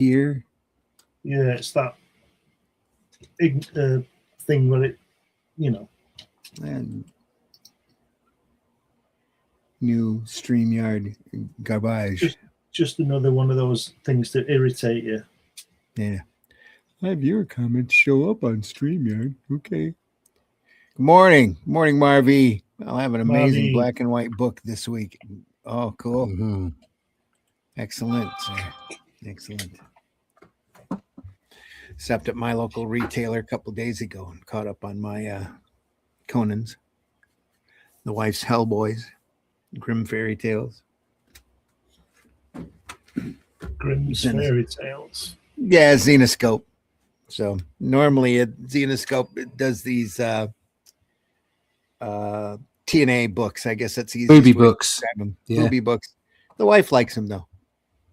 here. Yeah, it's that thing where it, And new StreamYard garbage. Just another one of those things that irritate you. Yeah. Have your comments show up on StreamYard. Okay. Good morning. Morning, Marvy. I'll have an amazing black and white book this week. Oh, cool. Mm-hmm. Excellent, sir. Excellent. Stopped at my local retailer a couple days ago and caught up on my Conan's. The wife's Hellboys. Grim Fairy Tales. Grim Fairy Tales. Yeah, Xenoscope. So normally at Xenoscope it does these TNA books. I guess that's easy. Booby books. Yeah. Booby books. The wife likes them though.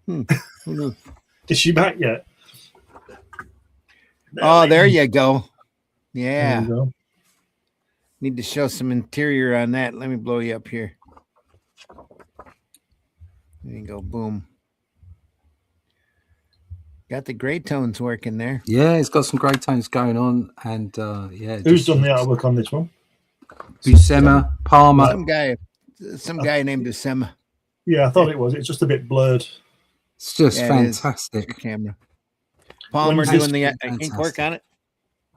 Who knows? Is she back yet? There you go. Yeah. There you go. Need to show some interior on that. Let me blow you up here. There you go. Boom. Got the gray tones working there. Yeah, it's got some gray tones going on. And yeah. Who's done the artwork on this one? Buscema, Palmer. Some guy named Buscema. Yeah, I thought it was. It's just a bit blurred. It's just fantastic. Camera. Palmer doing the ink work on it.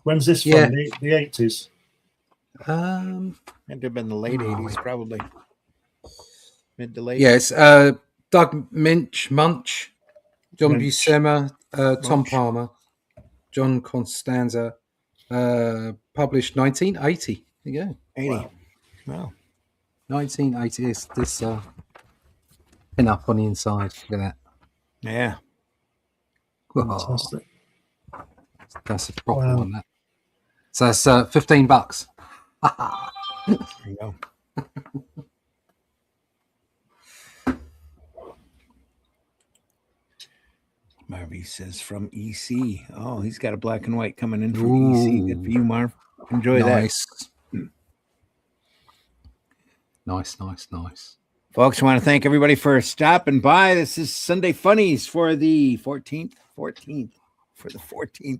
When's this from? The 80s? It had to have been the late 80s, probably. Mid to late. Yeah, it's Doug Munch, John Buscema, Tom Palmer, John Constanza, published 1980. There you go. 80. Wow. 1980. This pin up on the inside. Look at that. Yeah. Fantastic. That's a proper one. That. So that's $15. There you go. Marvy says from EC. Oh, he's got a black and white coming in from EC. Good for you, Marv. Enjoy that. Nice. Folks, I want to thank everybody for stopping by. This is Sunday Funnies for the 14th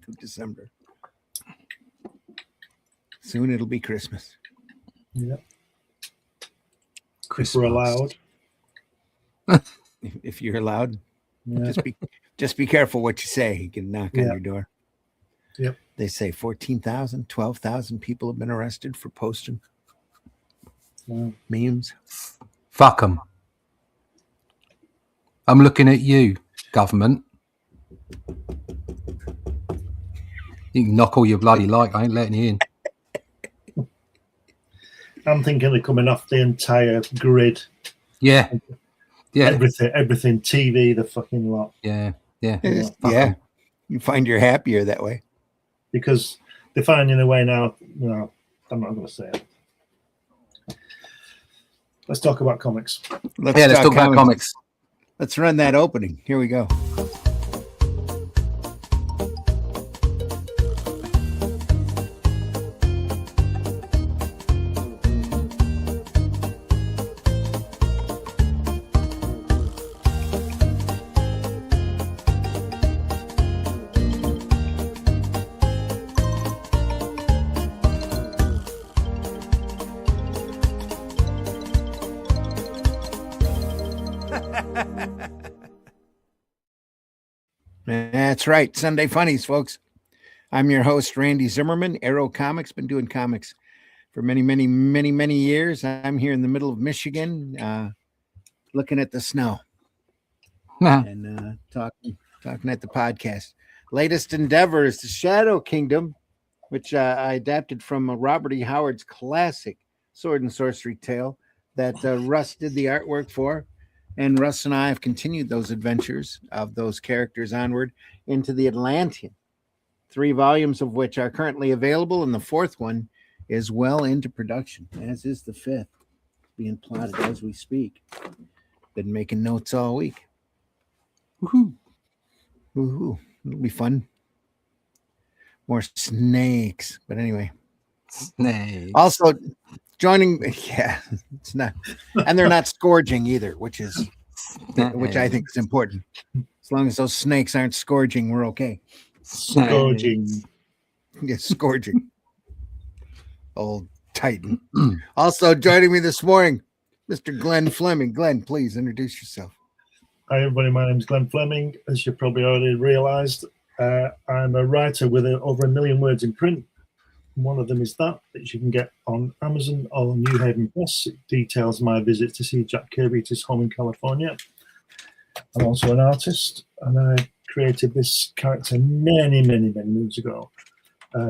of December. Soon it'll be Christmas. Yeah. If we're allowed. If you're allowed. Yeah. Just be careful what you say. You can knock on your door. Yep. They say 14,000, 12,000 people have been arrested for posting memes. Fuck them. I'm looking at you, government. You can knock all your bloody like. I ain't letting you in. I'm thinking of coming off the entire grid. Yeah. Everything. TV, the fucking lot. Yeah. Yeah. You find you're happier that way. Because they're finding a way now. No, I'm not going to say it. Let's talk about comics. Let's talk about comics. Let's run that opening. Here we go. That's right. Sunday Funnies, folks. I'm your host, Randy Zimmerman, Arrow Comics. Been doing comics for many, many, many, many years. I'm here in the middle of Michigan, looking at the snow and talking at the podcast. Latest endeavor is the Shadow Kingdom, which I adapted from Robert E. Howard's classic sword and sorcery tale that Russ did the artwork for. And Russ and I have continued those adventures of those characters onward into the Atlantean. 3 volumes of which are currently available, and the 4th one is well into production, as is the 5th, being plotted as we speak. Been making notes all week. Woohoo! Woohoo! It'll be fun. More snakes, but anyway. Snakes. Also joining, it's not, and they're not scourging either, which is which I think is important. As long as those snakes aren't scourging, we're okay. Scourging. Yeah, scourging. Old Titan. Also joining me this morning, Mr. Glenn Fleming. Glenn, please introduce yourself. Hi, everybody. My name is Glenn Fleming. As you probably already realised, I'm a writer with over 1 million words in print. One of them is that you can get on Amazon or New Haven Press. It details my visit to see Jack Kirby at his home in California. I'm also an artist, and I created this character many moons ago.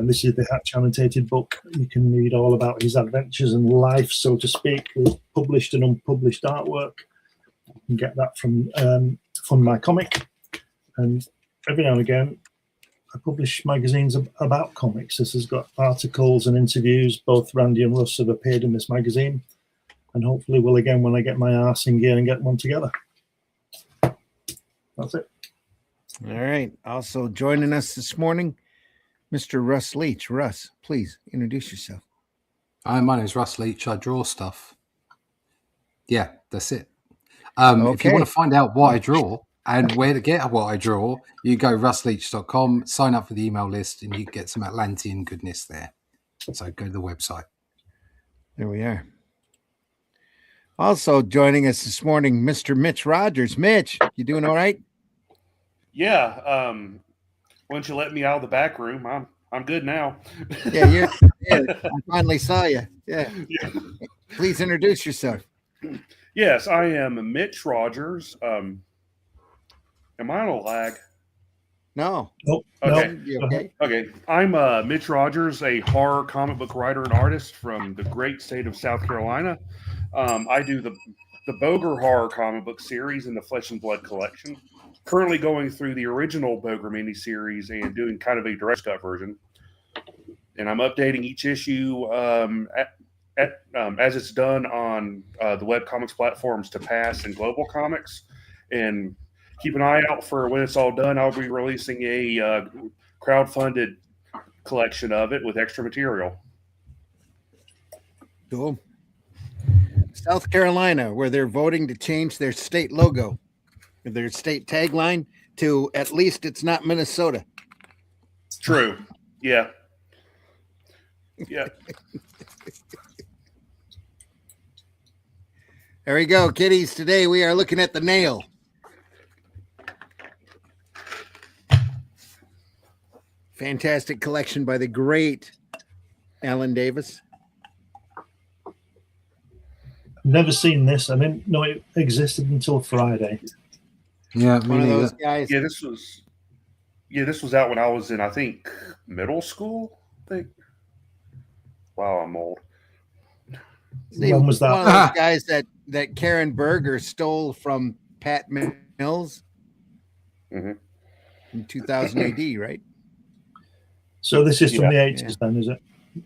This is the Hatch annotated book. You can read all about his adventures and life, so to speak, with published and unpublished artwork. You can get that from Fund My Comic. And every now and again, I publish magazines about comics. This has got articles and interviews. Both Randy and Russ have appeared in this magazine, and hopefully will again when I get my arse in gear and get one together. That's it. All right. Also joining us this morning, Mr. Russ Leach. Russ, please introduce yourself. Hi, my name is Russ Leach. I draw stuff. Yeah, that's it. If you want to find out what I draw and where to get what I draw, you go russleach.com, sign up for the email list, and you get some Atlantean goodness there. So go to the website. There we are. Also joining us this morning, Mr. Mitch Rogers. Mitch, you doing all right? Yeah. Why don't you let me out of the back room? I'm good now. Yeah, I finally saw you. Yeah. Please introduce yourself. Yes, I am Mitch Rogers. Am I on a lag? No. Nope. Okay. You okay? Okay. I'm Mitch Rogers, a horror comic book writer and artist from the great state of South Carolina. I do the Boger horror comic book series in the Flesh and Blood collection. Currently going through the original Boger miniseries and doing kind of a direct cut version. And I'm updating each issue as it's done on the webcomics platforms to Pass and Global Comics. And keep an eye out for when it's all done. I'll be releasing a crowdfunded collection of it with extra material. Cool. South Carolina, where they're voting to change their state logo, their state tagline to at least it's not Minnesota. True. Yeah. Yeah. There we go, kiddies. Today we are looking at The Nail. Fantastic collection by the great Alan Davis. Never seen this. I didn't know it existed until Friday. Yeah, One of those guys. Yeah, this was out when I was in, I think, middle school. I think. Wow, I'm old. When was that? One of those guys that Karen Berger stole from Pat Mills in 2000 AD, right? So this is from the 80s then, is it?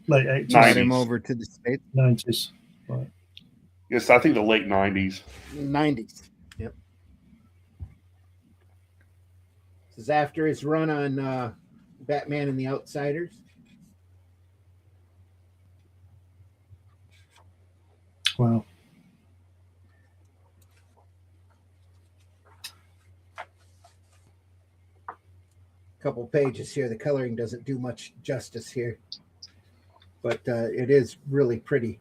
Late 80s? Brought him over to the States. 90s. Right. Yes, I think the late 90s. 90s. Yep. This is after his run on Batman and the Outsiders. Wow. Couple pages here. The coloring doesn't do much justice here, but it is really pretty.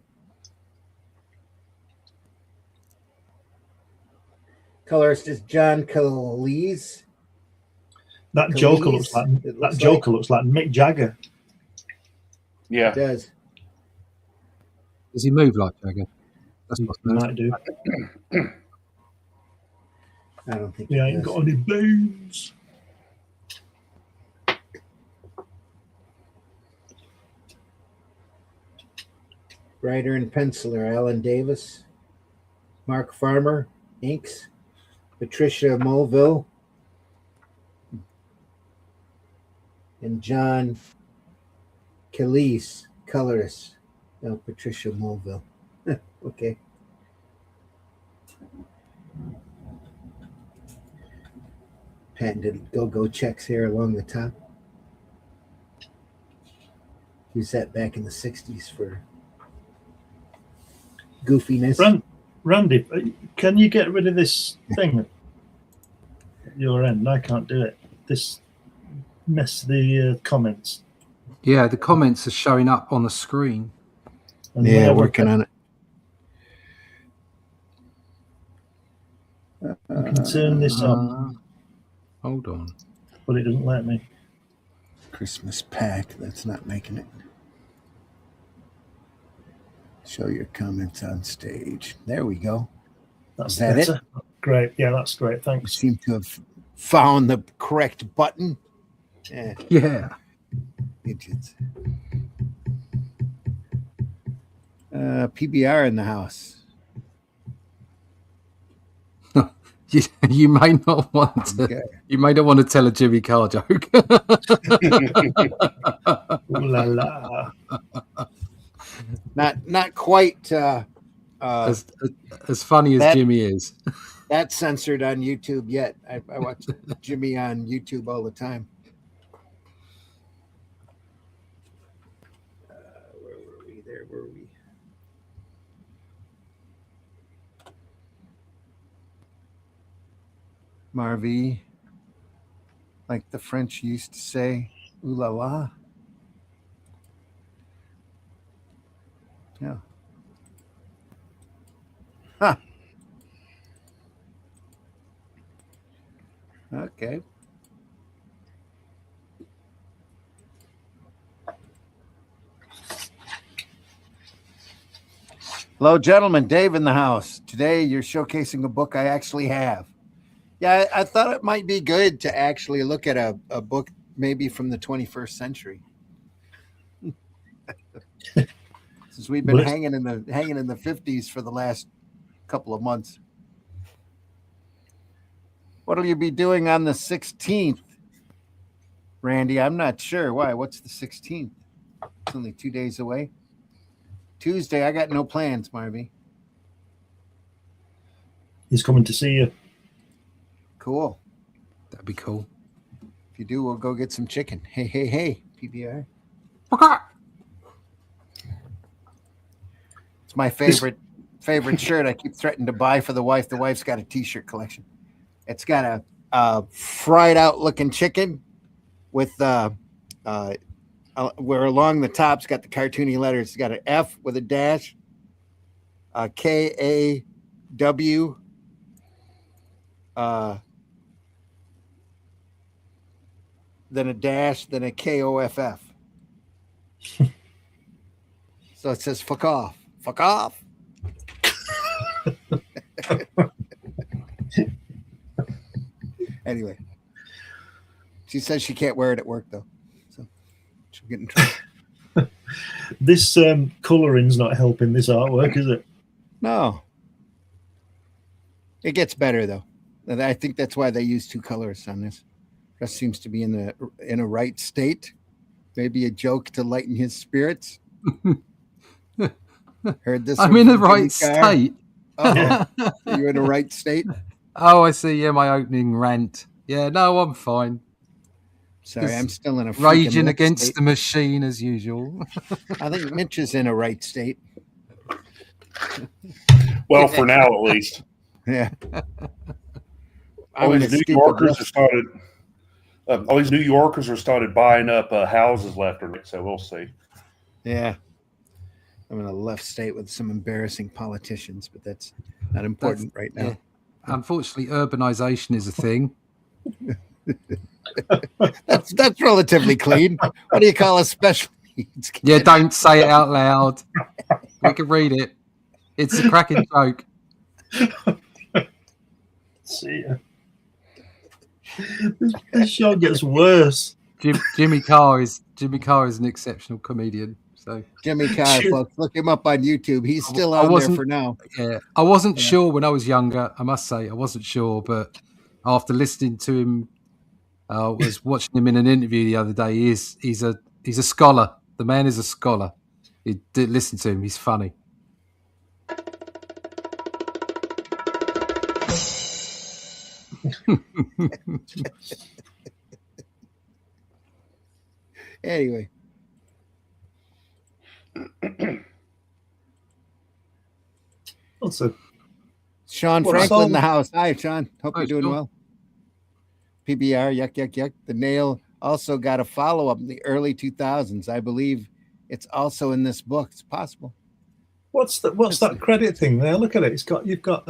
Colorist is John Kal-El. That Joker looks like Mick Jagger. Yeah. It does. Does he move like Jagger? That's He might do. I don't think He ain't got any bones. Writer and penciler Alan Davis, Mark Farmer, inks, Patricia Mulville, and John Kal-El, colorist. Oh, Patricia Mulville. Okay. Patented go-go checks here along the top. Used that back in the 60s for goofiness. Randy, can you get rid of this thing at your end? I can't do it. This mess the comments. Yeah, the comments are showing up on the screen. And Yeah, whenever working on it. I can turn this on, Hold on. but it doesn't let me. Christmas pack. That's not making it. Show your comments on stage. There we go. That's Is that better. it? Great. Yeah, that's great. You Thanks. seem to have found the correct button. Yeah. Idiots. PBR in the house. You may not want to. Okay. You may not want to tell a Jimmy Carr joke. Ooh la la. Not quite as funny as that- Jimmy is. that's censored on YouTube yet. I watch Jimmy on YouTube all the time. Where were we? There were we. Marvie, like the French used to say, ooh la la. Yeah. Huh. Okay. Hello, gentlemen. Dave in the house. Today you're showcasing a book I actually have. Yeah, I thought it might be good to actually look at a book maybe from the 21st century. Since we've been hanging in the 50s for the last couple of months. What'll you be doing on the 16th? Randy, I'm not sure. Why? What's the 16th? It's only 2 days away. Tuesday, I got no plans, Marvy. He's coming to see you. Cool. That'd be cool. If you do, we'll go get some chicken. Hey, PBR. It's my favorite shirt. I keep threatening to buy for the wife. The wife's got a t-shirt collection. It's got a fried out looking chicken with where along the top's got the cartoony letters. It's got an F with a dash, a KAW, then a dash, then a KOFF. So it says fuck off. Fuck off. Anyway, she says she can't wear it at work though, so she'll get in trouble. This coloring's not helping this artwork, is it? No, it gets better though. And I think that's why they use two colors on this. Russ seems to be in a right state. Maybe a joke to lighten his spirits. Heard this. I'm in the right state. Oh, you're in the right state. Oh, I see. Yeah, my opening rant. Yeah, no, I'm fine. Sorry, I'm still in a raging against state. the machine as usual. I think Mitch is in a right state. Well, for now at least. Yeah. All these New Yorkers have started buying up houses left or right, so we'll see. Yeah. I'm in a left state with some embarrassing politicians, but that's not important right now. Yeah. Unfortunately, urbanization is a thing. That's relatively clean. What do you call a special needs kid? Yeah, don't say it out loud. We can read it. It's a cracking joke. See ya. This show gets worse. Jimmy Carr is an exceptional comedian. So Jimmy Carr, folks, look him up on YouTube. He's still on there for now. Yeah, I wasn't sure when I was younger. I must say, I wasn't sure, but after listening to him, I was watching him in an interview the other day. He's a scholar. The man is a scholar. You did listen to him. He's funny. Anyway. Also, Sean Well, Franklin in so- the house. Hi, Sean. Hope Hi, you're doing Sean. well. PBR, yuck, yuck, yuck. The Nail also got a follow-up in the early 2000s. I believe it's also in this book. It's possible. What's that credit thing there? Look at it. You've got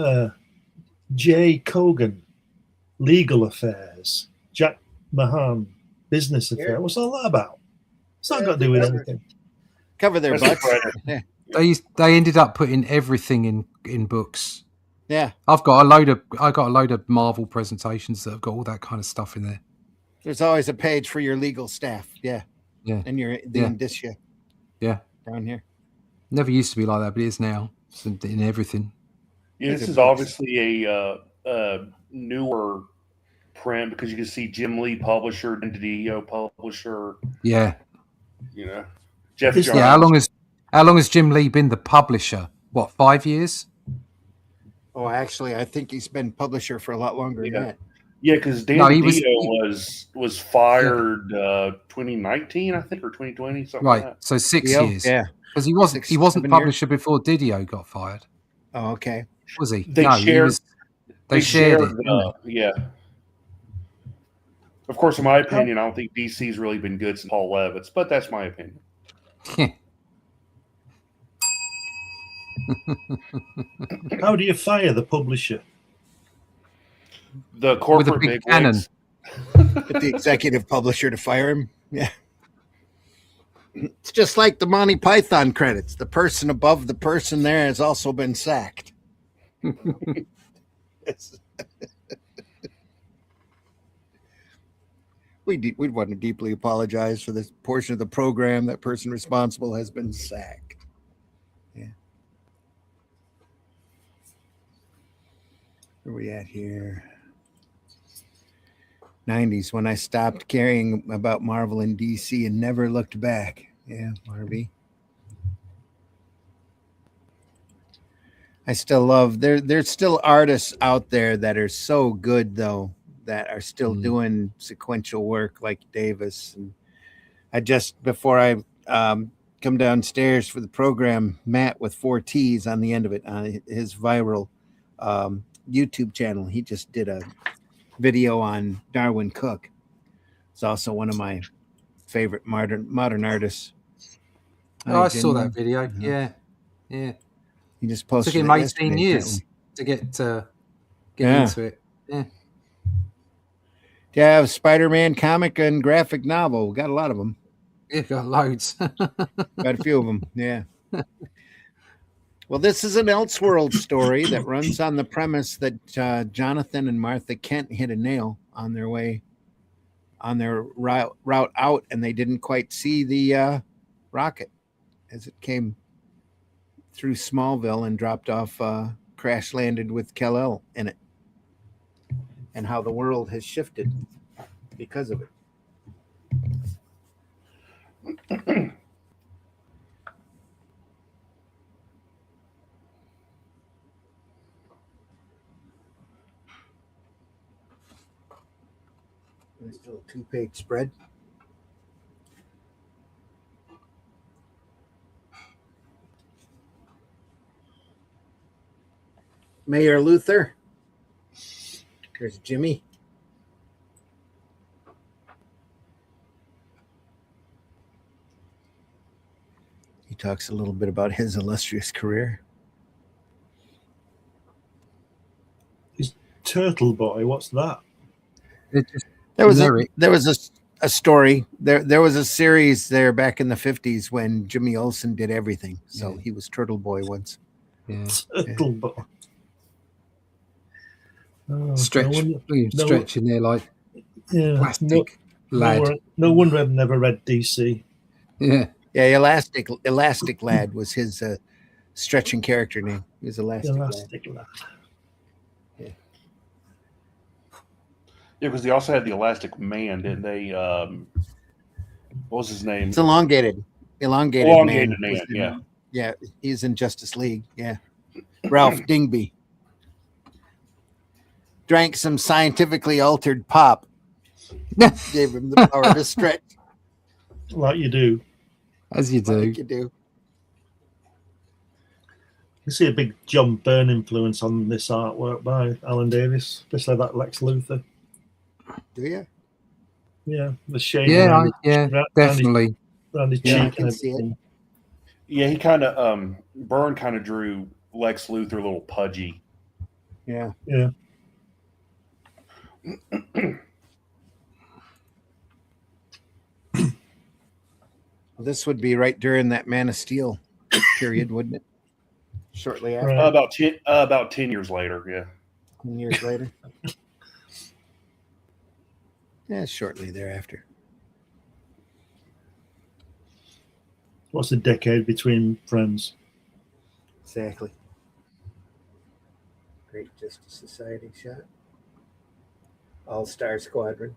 Jay Cogan, legal affairs. Jack Mahan, business affairs. Here. What's all that about? It's not got to do with anything. Cover their That's butts. right. They ended up putting everything in books. Yeah. I got a load of Marvel presentations that have got all that kind of stuff in there. There's always a page for your legal staff. Yeah. Yeah. And the Yeah. indicia. Yeah. Down here. Never used to be like that, but it is now. It's in everything. Yeah, this Look is at obviously a newer print because you can see Jim Lee publisher, Didio publisher. Yeah. You know, Jeff Is- Johns. Yeah. How long has Jim Lee been the publisher? What, 5 years? Oh, actually, I think he's been publisher for a lot longer than Yeah. that. Yeah, because Dan No, he was fired 2019, I think, or 2020, something like Right. that. So 6 Dio? years. Yeah. Because he wasn't 6, 7 years. publisher before Didio got fired, Oh, okay. was he? They no, shared- they shared it. Yeah. Of course, in my opinion, I don't think DC's really been good since Paul Levitz, but that's my opinion. didn't How do you fire the publisher? The corporate big bigwigs. cannon. Get the executive publisher to fire him. Yeah. It's just like the Monty Python credits. The person above the person there has also been sacked. It's- We'd want to deeply apologize for this portion of the program. That person responsible has been sacked. Yeah. Where are we at here? 90s, when I stopped caring about Marvel and DC and never looked back. Yeah, Marvy. I still love there's still artists out there that are so good though, that are still doing sequential work like Davis. And I just, before I come downstairs for the program, Matt with 4 T's on the end of it, on his viral YouTube channel, he just did a video on Darwin Cook. It's also one of my favorite modern artists. Oh, I saw Genuine. that video. Uh-huh. Yeah. He just It posted took him it 18 yesterday, years apparently. to get Yeah. into it. Yeah. Yeah, Spider-Man comic and graphic novel. Got a lot of them. Yeah, got loads. Got a few of them. Yeah. Well, this is an Elseworlds story that runs on the premise that Johathan and Martha Kent hit a nail on their way, on their route out, and they didn't quite see the rocket as it came through Smallville and dropped off, crash landed with Kal-El in it, and how the world has shifted because of it. There's still a 2-page spread. Mayor Luther. There's Jimmy. He talks a little bit about his illustrious career. Turtle Boy, what's that? It just, There was Generic. a story. There was a series there back in the 50s when Jimmy Olsen did everything. So Yeah. he was Turtle Boy once. yeah. Turtle Boy. Oh, Stretch, no wonder- look at him no- stretching there like yeah, plastic lad. no wonder I've never read DC. Yeah. Yeah, Elastic Lad was his stretching character name. He was Elastic Lad. Elastic Lad. Yeah, because they also had the Elastic Man, didn't they? What was his name? It's elongated Elongated Man, was in- yeah. Yeah, he's in Justice League. Yeah. Ralph Dingby. Drank some scientifically altered pop. Gave him the power to stretch. Like you do. As you do. Like you do. You see a big John Byrne influence on this artwork by Alan Davis, especially that Lex Luthor. Do you? Yeah, the shade Yeah, around definitely. around his Yeah, I cheek can and see it. everything. Yeah, he kind of Byrne kind of drew Lex Luthor a little pudgy. Yeah. Yeah. This would be right during that Man of Steel period, wouldn't it? Shortly after, Right. about 10 years later. Yeah. 10 years later. Yeah, shortly thereafter. What's the decade between Friends? Exactly. Great Justice Society shot. All-Star Squadron.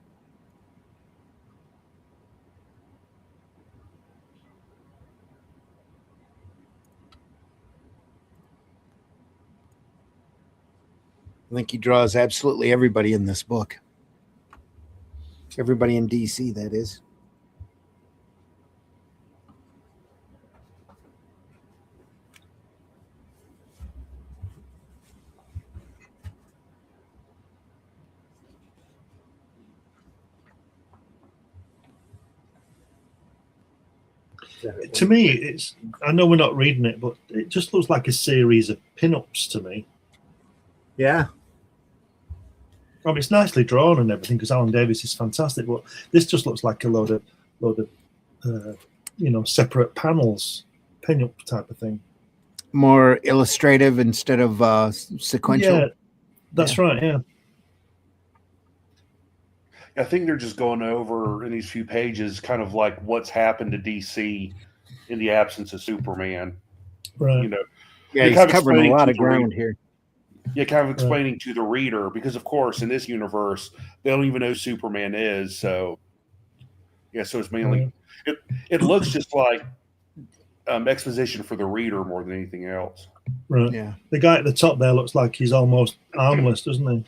I think he draws absolutely everybody in this book. Everybody in DC, that is. To me, it's. I know we're not reading it, but it just looks like a series of pin-ups to me. Yeah. I mean, it's nicely drawn and everything because Alan Davis is fantastic, but this just looks like a load of separate panels, pin-up type of thing. More illustrative instead of sequential. Yeah, that's right. Yeah. I think they're just going over in these few pages kind of like what's happened to DC in the absence of Superman. Right. You know, Yeah, You're he's kind of covering a explaining lot to of the reader. ground here. Yeah, kind of explaining to the reader because, of course, in this universe, they don't even know who Superman is. So, yeah, so it's mainly it looks just like exposition for the reader more than anything else. Right. Yeah. The guy at the top there looks like he's almost armless, doesn't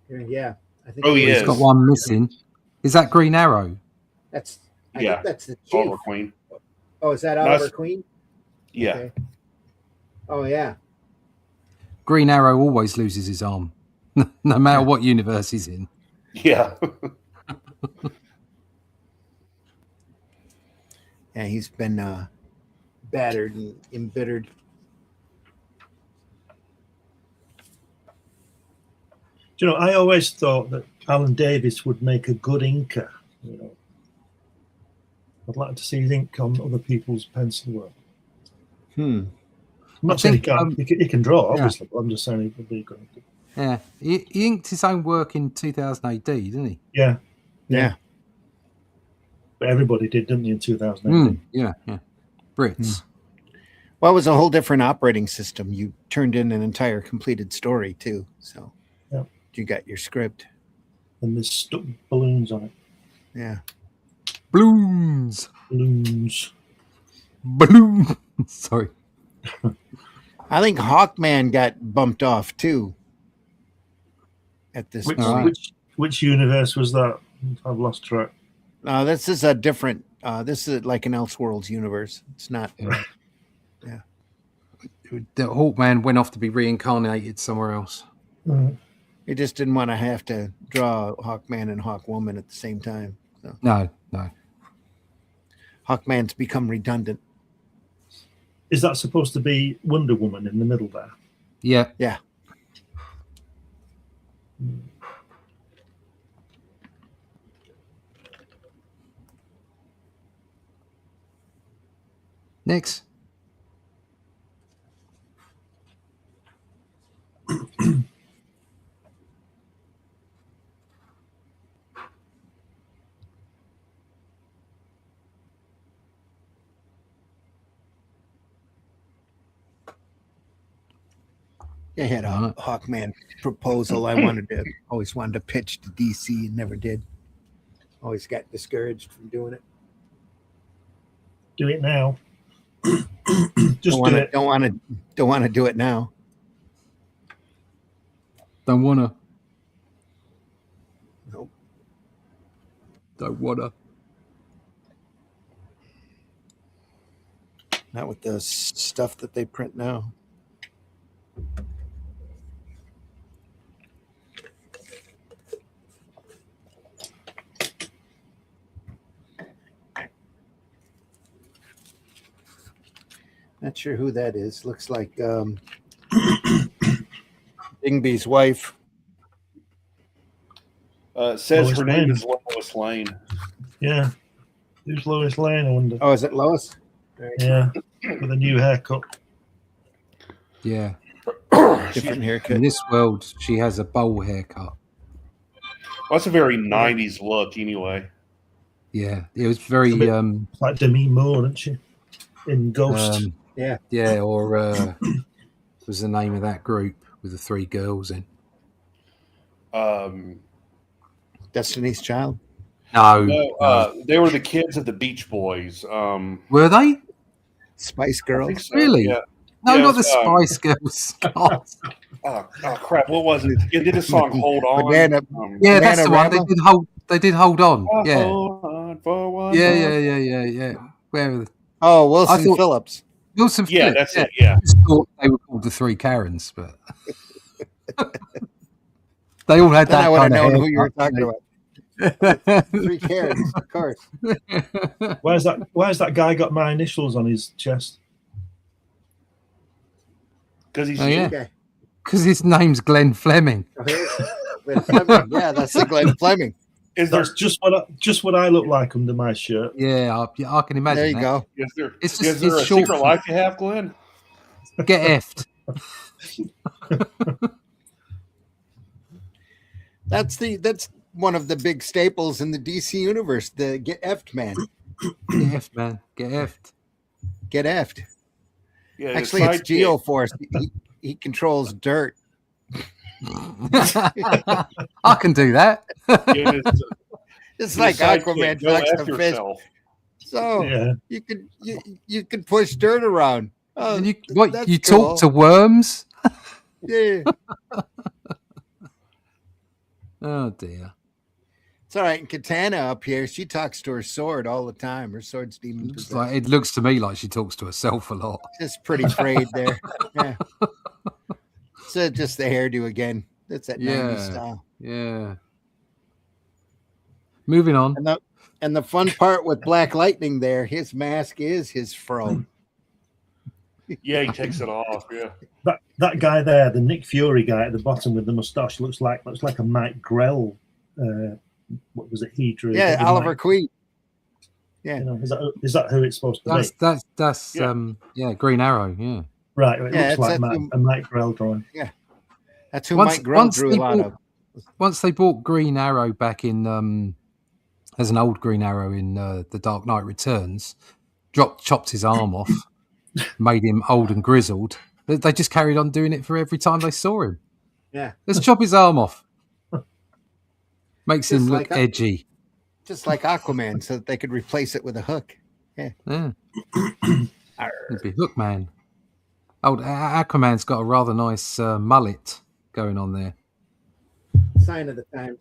he? Yeah. I think Oh, he He's is. got one missing. Is that Green Arrow? I Yeah. think that's the chief. Oliver Queen. Oh, is that No, Oliver Queen? Yeah. Okay. Oh, yeah. Green Arrow always loses his arm, no matter what universe he's in. Yeah. Yeah, he's been battered and embittered. Do you know, I always thought that Alan Davis would make a good inker. You know, I'd like to see his ink on other people's pencil work. I'm not saying he can't. He can draw, obviously, but I'm just saying he would be good. Yeah, he inked his own work in 2000 AD, didn't he? Yeah. Yeah. But everybody did, didn't they, in 2008? Yeah. Brits. Well, it was a whole different operating system. You turned in an entire completed story, too. So you got your script. And there's stuck balloons on it. Yeah. Balloons. Sorry. I think Hawkman got bumped off, too, at this point. Which universe was that? I've lost track. This is a different. This is like an Elseworlds universe. It's not. Yeah. The Hawkman went off to be reincarnated somewhere else. He just didn't want to have to draw Hawkman and Hawkwoman at the same time. So. No. Hawkman's become redundant. Is that supposed to be Wonder Woman in the middle there? Yeah. Yeah. Next. I had a Hawkman proposal I always wanted to pitch to DC and never did. Always got discouraged from doing it. Do it now. Don't want to do it now. Don't wanna. Nope. Don't wanna. Not with the stuff that they print now. Not sure who that is. Looks like Ingby's wife. It says Lois her name Lane. is Lois Lane. Yeah. Who's Lois Lane, I wonder? Oh, is it Lois? Yeah. With a new haircut. Yeah. Different haircut. In this world, she has a bowl haircut. Well, that's a very 90s look, anyway. Yeah, it was very It's like Demi Moore, isn't she? In Ghost. Yeah. Yeah, or what was the name of that group with the 3 girls in? Destiny's Child. No, they were the kids of the Beach Boys. were they? Spice I Girls. think so, Really? Yeah. No, Yeah, not the it's, Spice Girls. God. Oh crap! What was it? It did a song "Hold On." Banana. Yeah, that's the one. Bananarama? They did hold on. Yeah, Hold on for one yeah, more. yeah. Where were Oh, Wilson I thought- Phillips. Wilson? Yeah, Phillips, that's it. Yeah. I just thought they were called the 3 Karens, but they all had Then that I would have kind of known who you were haircut, talking about. didn't 3 Karens, of course. they? Where's that guy got my initials on his chest? Because he's Oh, yeah. Okay. Because his name's Glenn Fleming. Glenn Fleming. Yeah, that's the Glenn Fleming. Is there That's just what I look like under my shirt. Yeah, I can imagine. There you that. go. It's just- is there it's a short secret for- life you have, Glenn? Get effed. That's one of the big staples in the DC universe. The get effed man. Get effed, man. Get effed. Get effed. Yeah, Actually, it's Geoforce. He controls dirt. I can do that. It's like Aquaman Go talks F to fish. yourself. So Yeah. you could push dirt around. Oh, And you that's you cool. talk to worms? Yeah. Oh dear. It's all right. And Katana up here, she talks to her sword all the time. Her sword's demon possessed. It looks to me like she talks to herself a lot. Just pretty frayed there. Yeah. So just the hairdo again. That's that 90s style. Yeah. Moving on. And the fun part with Black Lightning there, his mask is his fro. Yeah, he takes it off. Yeah. That guy there, the Nick Fury guy at the bottom with the mustache, looks like a Mike Grell. What was it? He drew. Yeah, Oliver Queen. Yeah. You know, is that who it's supposed to be? That's Yeah. Green Arrow, yeah. Right. It Yeah, looks like that's a Mike Grell drawing. That's who Mike Grell drew a lot of. Once they brought Green Arrow back in as an old Green Arrow in The Dark Knight Returns, chopped his arm off, made him old and grizzled. They just carried on doing it for every time they saw him. Yeah. Let's chop his arm off. Makes him Just look like edgy. Just like Aquaman, so that they could replace it with a hook. Yeah. It'd be Hookman. Old Aquaman's got a rather nice mullet going on there. Sign of the times.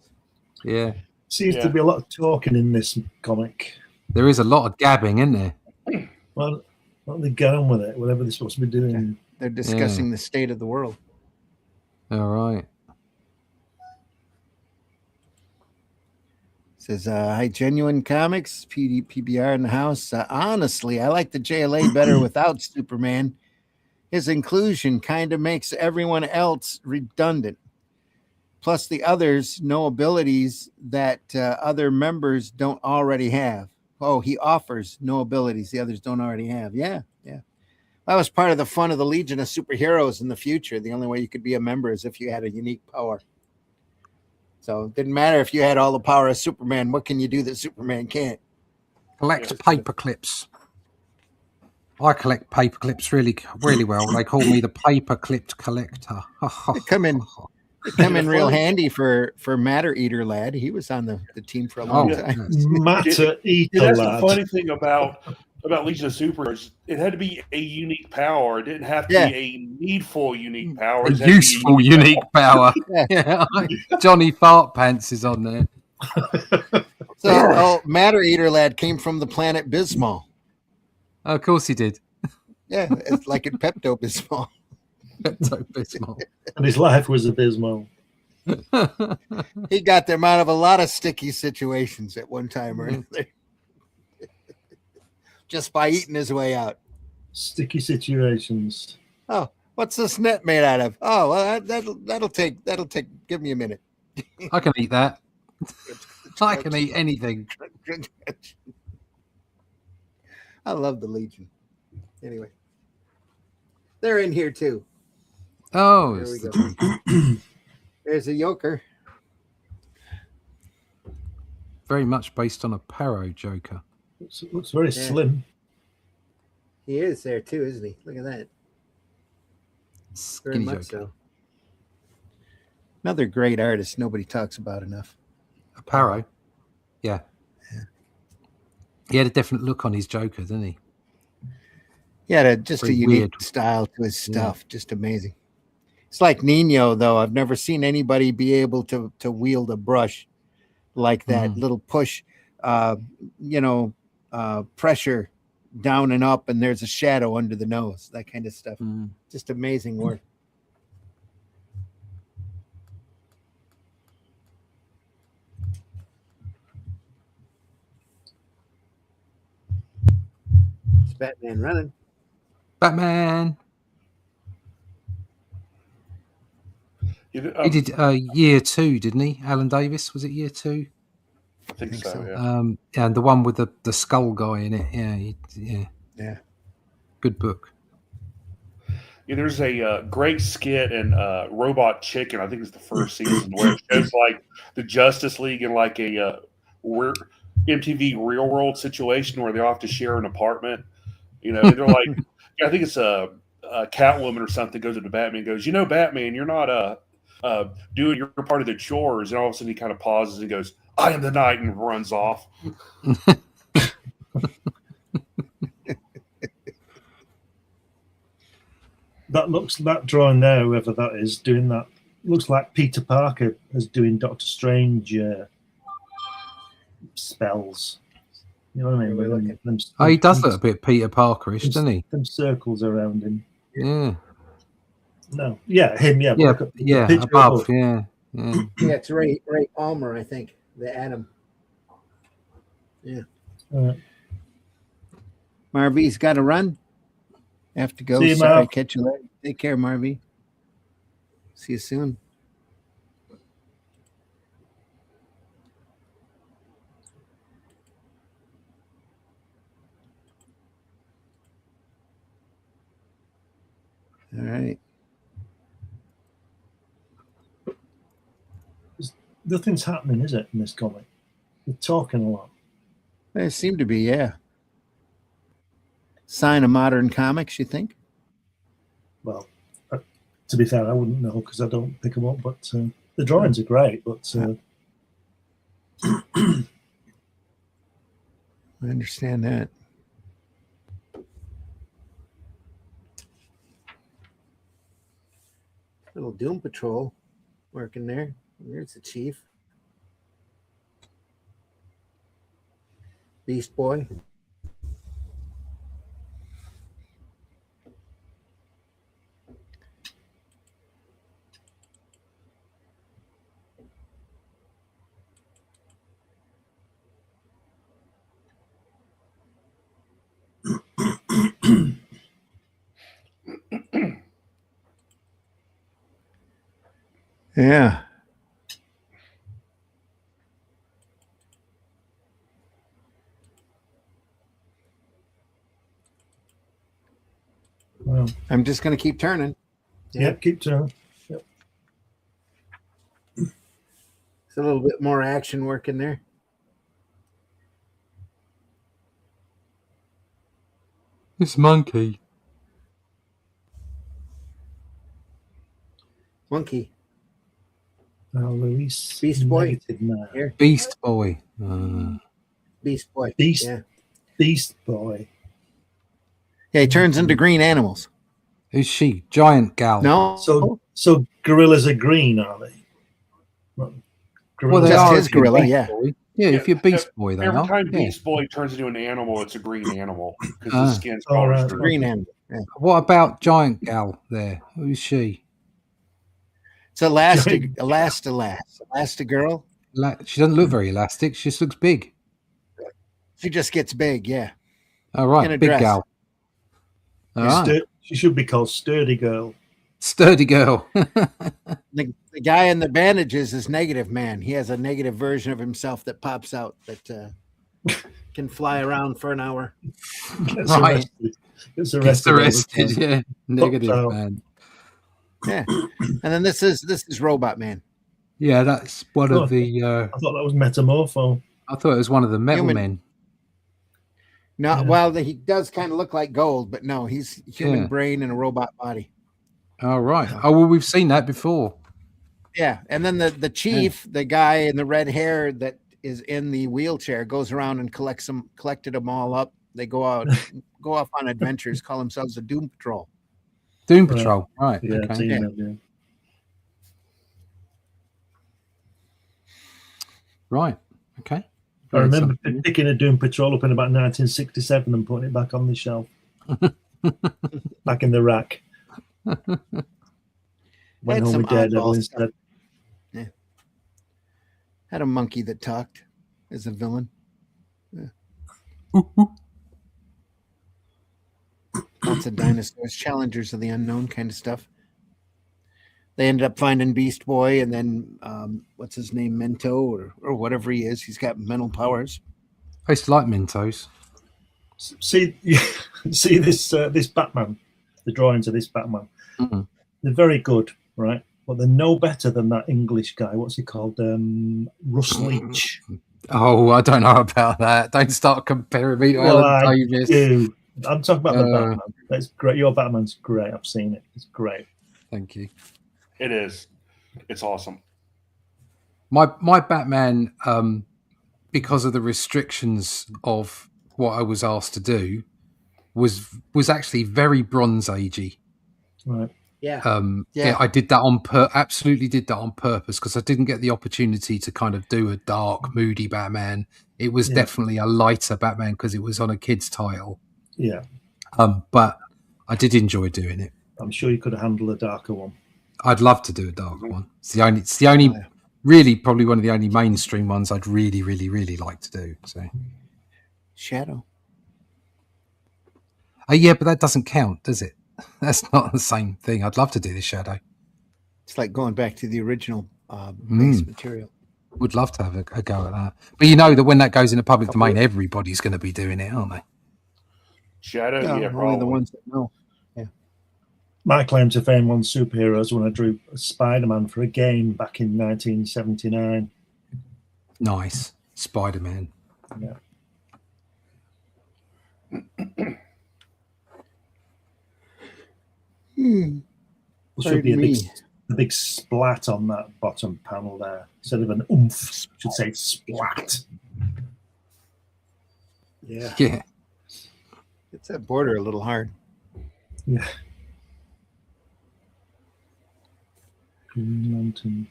Yeah. Seems to be a lot of talking in this comic. There is a lot of gabbing, isn't there? Well, why don't they get on with it? Whatever they're supposed to be doing. They're discussing the state of the world. All right. Says, hi, Genuine Comics, PBR in the house. Honestly, I like the JLA better without Superman. His inclusion kind of makes everyone else redundant. Plus, the others no abilities that other members don't already have. Oh, he offers no abilities the others don't already have. Yeah. That was part of the fun of the Legion of Superheroes in the future. The only way you could be a member is if you had a unique power. So it didn't matter if you had all the power of Superman. What can you do that Superman can't? Collect paper clips. I collect paper clips really, really well. They call me the paper clipped collector. They come in real handy for Matter Eater Lad. He was on the team for a long time. Matter Eater That's Lad. the funny thing about Legion of Superheroes. It had to be a unique power. It didn't have to be a needful unique power. A It had to be useful unique power. Yeah. Yeah. Johnny Fart Pants is on there. So, Matter Eater Lad came from the planet Bismol. Of course he did. Yeah, it's like in Pepto Bismol. Pepto-Bismol. And his life was abysmal. He got them out of a lot of sticky situations at one time or another. Just by eating his way out. Sticky situations. Oh, what's this net made out of? Oh, well, that'll take. Give me a minute. I can eat that. I can eat anything. I love the Legion. Anyway, they're in here too. Oh, There we it's the go. Joker. There's a Joker. Very much based on a Paro Joker. Looks very slim. He is there too, isn't he? Look at that. Very Skinny much Joker. so. Another great artist nobody talks about enough. A Paro. Yeah. He had a different look on his Joker, didn't he? He had a Very unique weird. style to his stuff. Just amazing. It's like Nino, though. I've never seen anybody be able to wield a brush like that. Little push, pressure down and up, and there's a shadow under the nose. That kind of stuff. Just amazing work. It's Batman running. Batman. He He did year 2, didn't he? Alan Davis, was it year 2? I think so. Yeah. And the one with the skull guy in it. Yeah. Good book. Yeah, there's a great skit in Robot Chicken. I think it's the first season where it shows like the Justice League in like a MTV Real World situation where they all have to share an apartment. You know, they're like, I think it's a Catwoman or something goes to Batman and goes, Batman, you're not doing your part of the chores. And all of a sudden he kind of pauses and goes, I am the night, and runs off. That drawing there, whoever that is doing that, looks like Peter Parker is doing Doctor Strange spells. You know what I mean? He does look a bit Peter Parkerish, doesn't he? Them circles around him. Yeah. No. Yeah, him, yeah. Yeah, above, yeah. Yeah, it's Ray Palmer, I think. The Atom. Yeah. Marvy's got to run. Have to go. See you, Sorry, Marv. catch you later. Take care, Marvy. See you soon. All right. Nothing's happening, is it, in this comic? They're talking a lot. There seem to be, yeah. Sign of modern comics, you think? Well, to be fair, I wouldn't know because I don't pick them up, but the drawings are great, but I understand that. Little Doom Patrol working there. There's the chief. Beast Boy. Yeah. well, I'm just going to keep turning. yeah, keep turning. Yep. It's a little bit more action working there. This monkey. Monkey. Release Beast Boy. negative now. Here. Beast Boy. Beast Boy. Beast. Yeah. Beast Boy. Yeah, he turns into green animals. Who's she? Giant gal. No. So gorillas are green, are they? Well, Well, they Just are his if you're gorilla, Beast yeah. Boy. Yeah, if you're Beast Boy, they Every are. time Yeah. Beast Boy turns into an animal, it's a green animal because Ah. the skin's All right. polished. Green animal. Yeah. What about Giant Gal there? Who's she? It's Elastigirl. She doesn't look very elastic. She just looks big. She just gets big, yeah. All right, In a big dress. gal. All right. She should be called Sturdy Girl. Sturdy girl. The guy in the bandages is Negative Man. He has a negative version of himself that pops out that can fly around for an hour. Gets Right. arrested. Gets Gets arrested. arrested. Yeah, negative out. man. Yeah. And then this is Robot Man. Yeah, that's one Oh. of the. I thought that was Metamorpho. I thought it was one of the metal Human. men. No, Yeah. well, he does kind of look like gold, but no, he's human Yeah. brain and a robot body. All right. Oh well, we've seen that before. Yeah, and then the chief, the guy in the red hair that is in the wheelchair, goes around and collected them all up. They go off on adventures, call themselves the Doom Patrol. Doom Right. Patrol. Right. Yeah, Okay. seen Yeah. that, yeah. Right. Okay. I remember Something. picking a Doom Patrol up in about 1967 and putting it back on the shelf, back in the rack. Went Had home some with Daredevil oddball instead. Had a monkey that talked as a villain. Lots of dinosaurs, challengers of the unknown kind of stuff. They ended up finding Beast Boy, and then what's his name, Mento or whatever he is. He's got mental powers. I used to like Mentos. See this Batman, the drawings of this Batman. Mhm. They're very good, right? But they're no better than that English guy. What's he called? Russ Leach. Oh, I don't know about that. Don't start comparing me to Alan Davis. do. I'm talking about the Batman. That's great. Your Batman's great. I've seen it. It's great. Thank you. It is. It's awesome. My Batman, because of the restrictions of what I was asked to do, was actually very Bronze Agey. Right. Yeah. Yeah, I did that absolutely did that on purpose because I didn't get the opportunity to kind of do a dark, moody Batman. It was definitely a lighter Batman because it was on a kid's title. Yeah. But I did enjoy doing it. I'm sure you could have handled a darker one. I'd love to do a dark one. It's the only really probably one of the only mainstream ones I'd really, really, really like to do. So Shadow. yeah, but that doesn't count, does it? That's not the same thing. I'd love to do the Shadow. It's like going back to the original base material. Would love to have a go at that. But you know that when that goes into public domain, everybody's going to be doing it, aren't they? Shadow, Yeah, yeah, only probably. the ones that know. My claim to fame on superheroes when I drew Spider-Man for a game back in 1979. Nice. Spider-Man. Yeah. There should be a big splat on that bottom panel there. Instead of an oomph, should say splat. Yeah. Yeah. It's that border a little hard. Yeah. Green Lantern.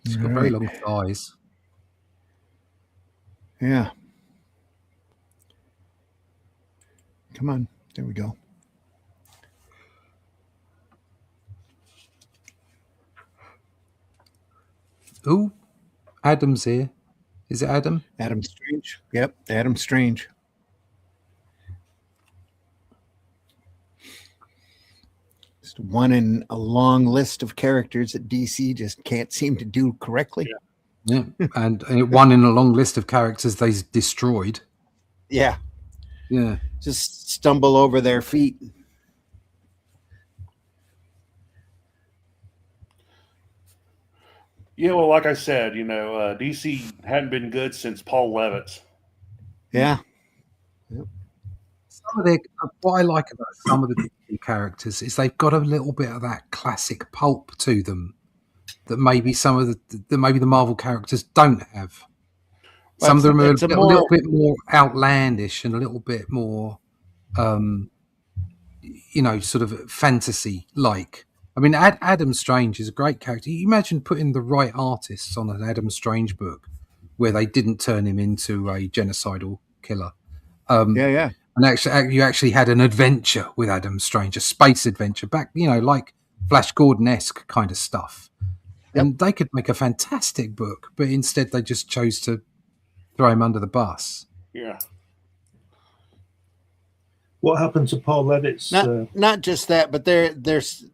It's got very long thighs. Yeah. Come on. There we go. Ooh, Adam's here. Is it Adam? Adam Strange. Yep, Adam Strange. Just one in a long list of characters that DC just can't seem to do correctly. Yeah. And one in a long list of characters they destroyed. Yeah. Yeah. Just stumble over their feet. Yeah, well, like I said, DC hadn't been good since Paul Levitz. Yeah. Some of what I like about some of the DC characters is they've got a little bit of that classic pulp to them that maybe some of the Marvel characters don't have. Well, Some of them are a it's a little bit more outlandish and a little bit more, sort of fantasy like. I mean, Adam Strange is a great character. You imagine putting the right artists on an Adam Strange book where they didn't turn him into a genocidal killer. Yeah. And actually, you actually had an adventure with Adam Strange, a space adventure back, like Flash Gordon-esque kind of stuff. And they could make a fantastic book, but instead they just chose to throw him under the bus. Yeah. What happened to Paul Levitt's? Not just that, but there's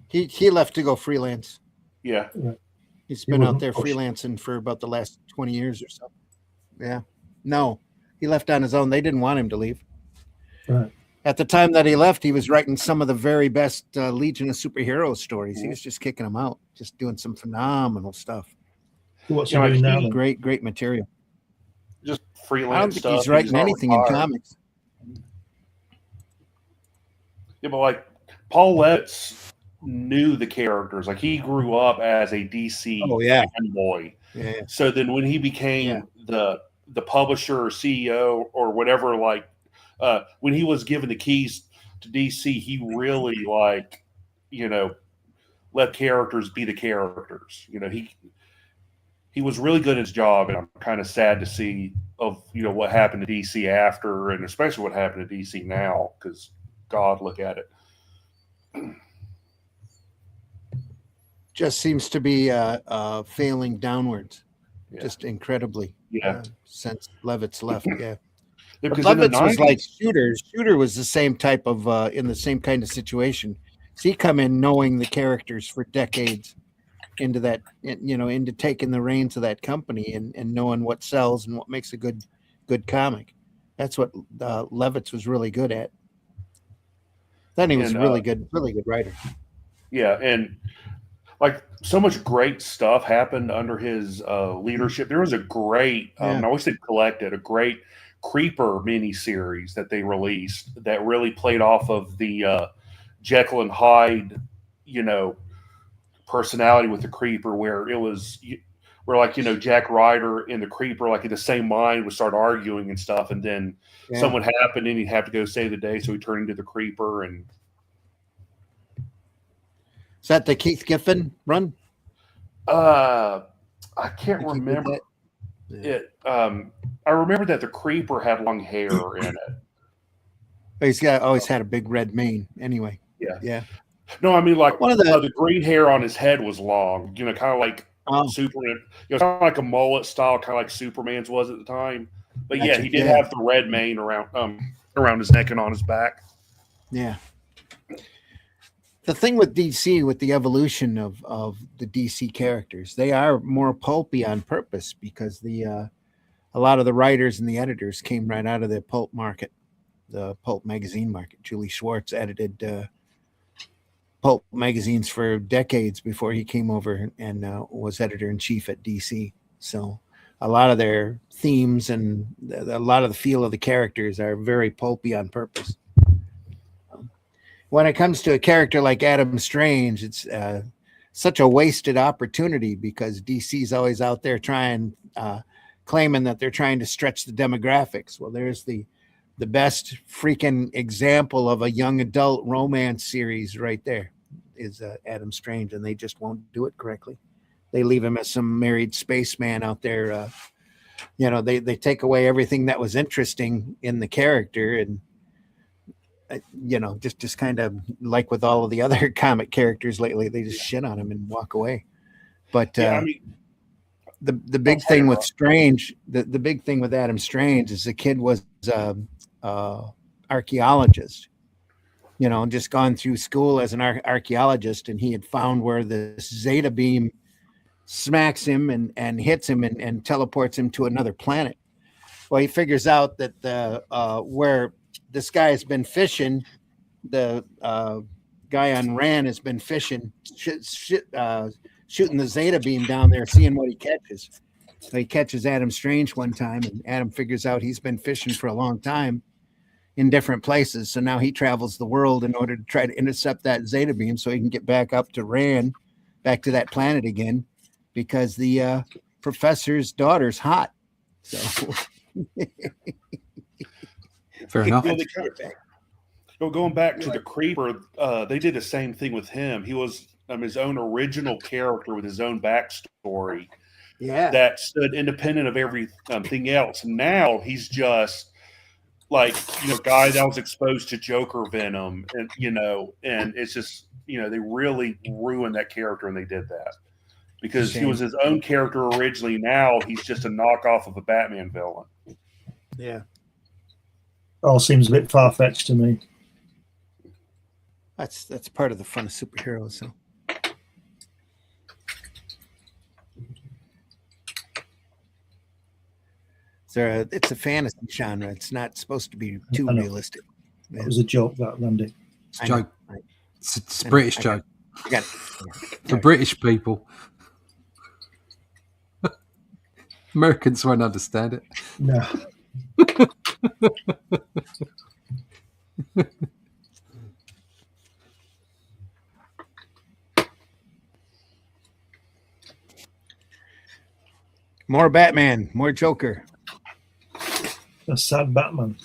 he left to go freelance. Yeah. He's been out there freelancing for about the last 20 years or so. Yeah. No, he left on his own. They didn't want him to leave. Right. At the time that he left, he was writing some of the very best Legion of Superheroes stories. He was just kicking them out, just doing some phenomenal stuff. What's he doing now? Great material. Just freelance I don't think stuff. he's writing anything in comics. Yeah, but like Paul Letts knew the characters. Like he grew up as a DC fanboy. Yeah. So then when he became the publisher or CEO or whatever, like when he was given the keys to DC, he really let characters be the characters. He was really good at his job, and I'm kind of sad to see what happened to DC after, and especially what happened to DC now, because God, look at it. Just seems to be failing downwards, just incredibly. Yeah, since Levitt's left, But Levitt's was like Shooter. Shooter was the same type of in the same kind of situation. So he come in knowing the characters for decades into that, into taking the reins of that company and knowing what sells and what makes a good comic. That's what Levitt's was really good at. Then he was a really good writer. Yeah, and like so much great stuff happened under his leadership. There was a great, I wish they'd collected a great Creeper miniseries that they released that really played off of the Jekyll and Hyde, personality with the Creeper, where it was where Jack Ryder and the Creeper in the same mind would start arguing and stuff, and then something happened and he'd have to go save the day, so he turned into the Creeper. And is that the Keith Giffen run? I can't remember it. I remember that the Creeper had long hair in it. He's always had a big red mane. Anyway, yeah. No, I mean one of the green hair on his head was long. Kind of like Superman. Kind of like a mullet style, kind of like Superman's was at the time. But he did have the red mane around his neck and on his back. Yeah. The thing with DC, with the evolution of the DC characters, they are more pulpy on purpose because a lot of the writers and the editors came right out of the pulp market, the pulp magazine market. Julie Schwartz edited pulp magazines for decades before he came over and was editor-in-chief at DC. So a lot of their themes and a lot of the feel of the characters are very pulpy on purpose. When it comes to a character like Adam Strange, it's such a wasted opportunity because DC's always out there claiming that they're trying to stretch the demographics. Well, there's the best freaking example of a young adult romance series right there is Adam Strange, and they just won't do it correctly. They leave him as some married spaceman out there. They take away everything that was interesting in the character, and just kind of like with all of the other comic characters lately, they just shit on him and walk away. But the big thing with Strange, the big thing with Adam Strange is the kid was archaeologist, just gone through school as an archaeologist, and he had found where the Zeta beam smacks him and hits him and teleports him to another planet. Well, he figures out that where this guy has been fishing, the guy on Ran has been fishing, shooting the Zeta beam down there, seeing what he catches. So he catches Adam Strange one time, and Adam figures out he's been fishing for a long time in different places. So now he travels the world in order to try to intercept that Zeta beam so he can get back up to Ran, back to that planet again, because the professor's daughter's hot. So fair enough. So going back to the Creeper, they did the same thing with him. He was his own original character with his own backstory. Yeah. That stood independent of everything else. Now he's just like, guy that was exposed to Joker venom, and and it's just, they really ruined that character when they did that, because he was his own character originally. Now he's just a knockoff of a Batman villain. Yeah. All seems a bit far-fetched to me. That's part of the fun of superheroes. So. It's a fantasy genre. It's not supposed to be too realistic. That was a joke, that, Randy. It's a joke. It's a British joke. For British people. Americans won't understand it. No. More Batman, more Joker. A sad Batman.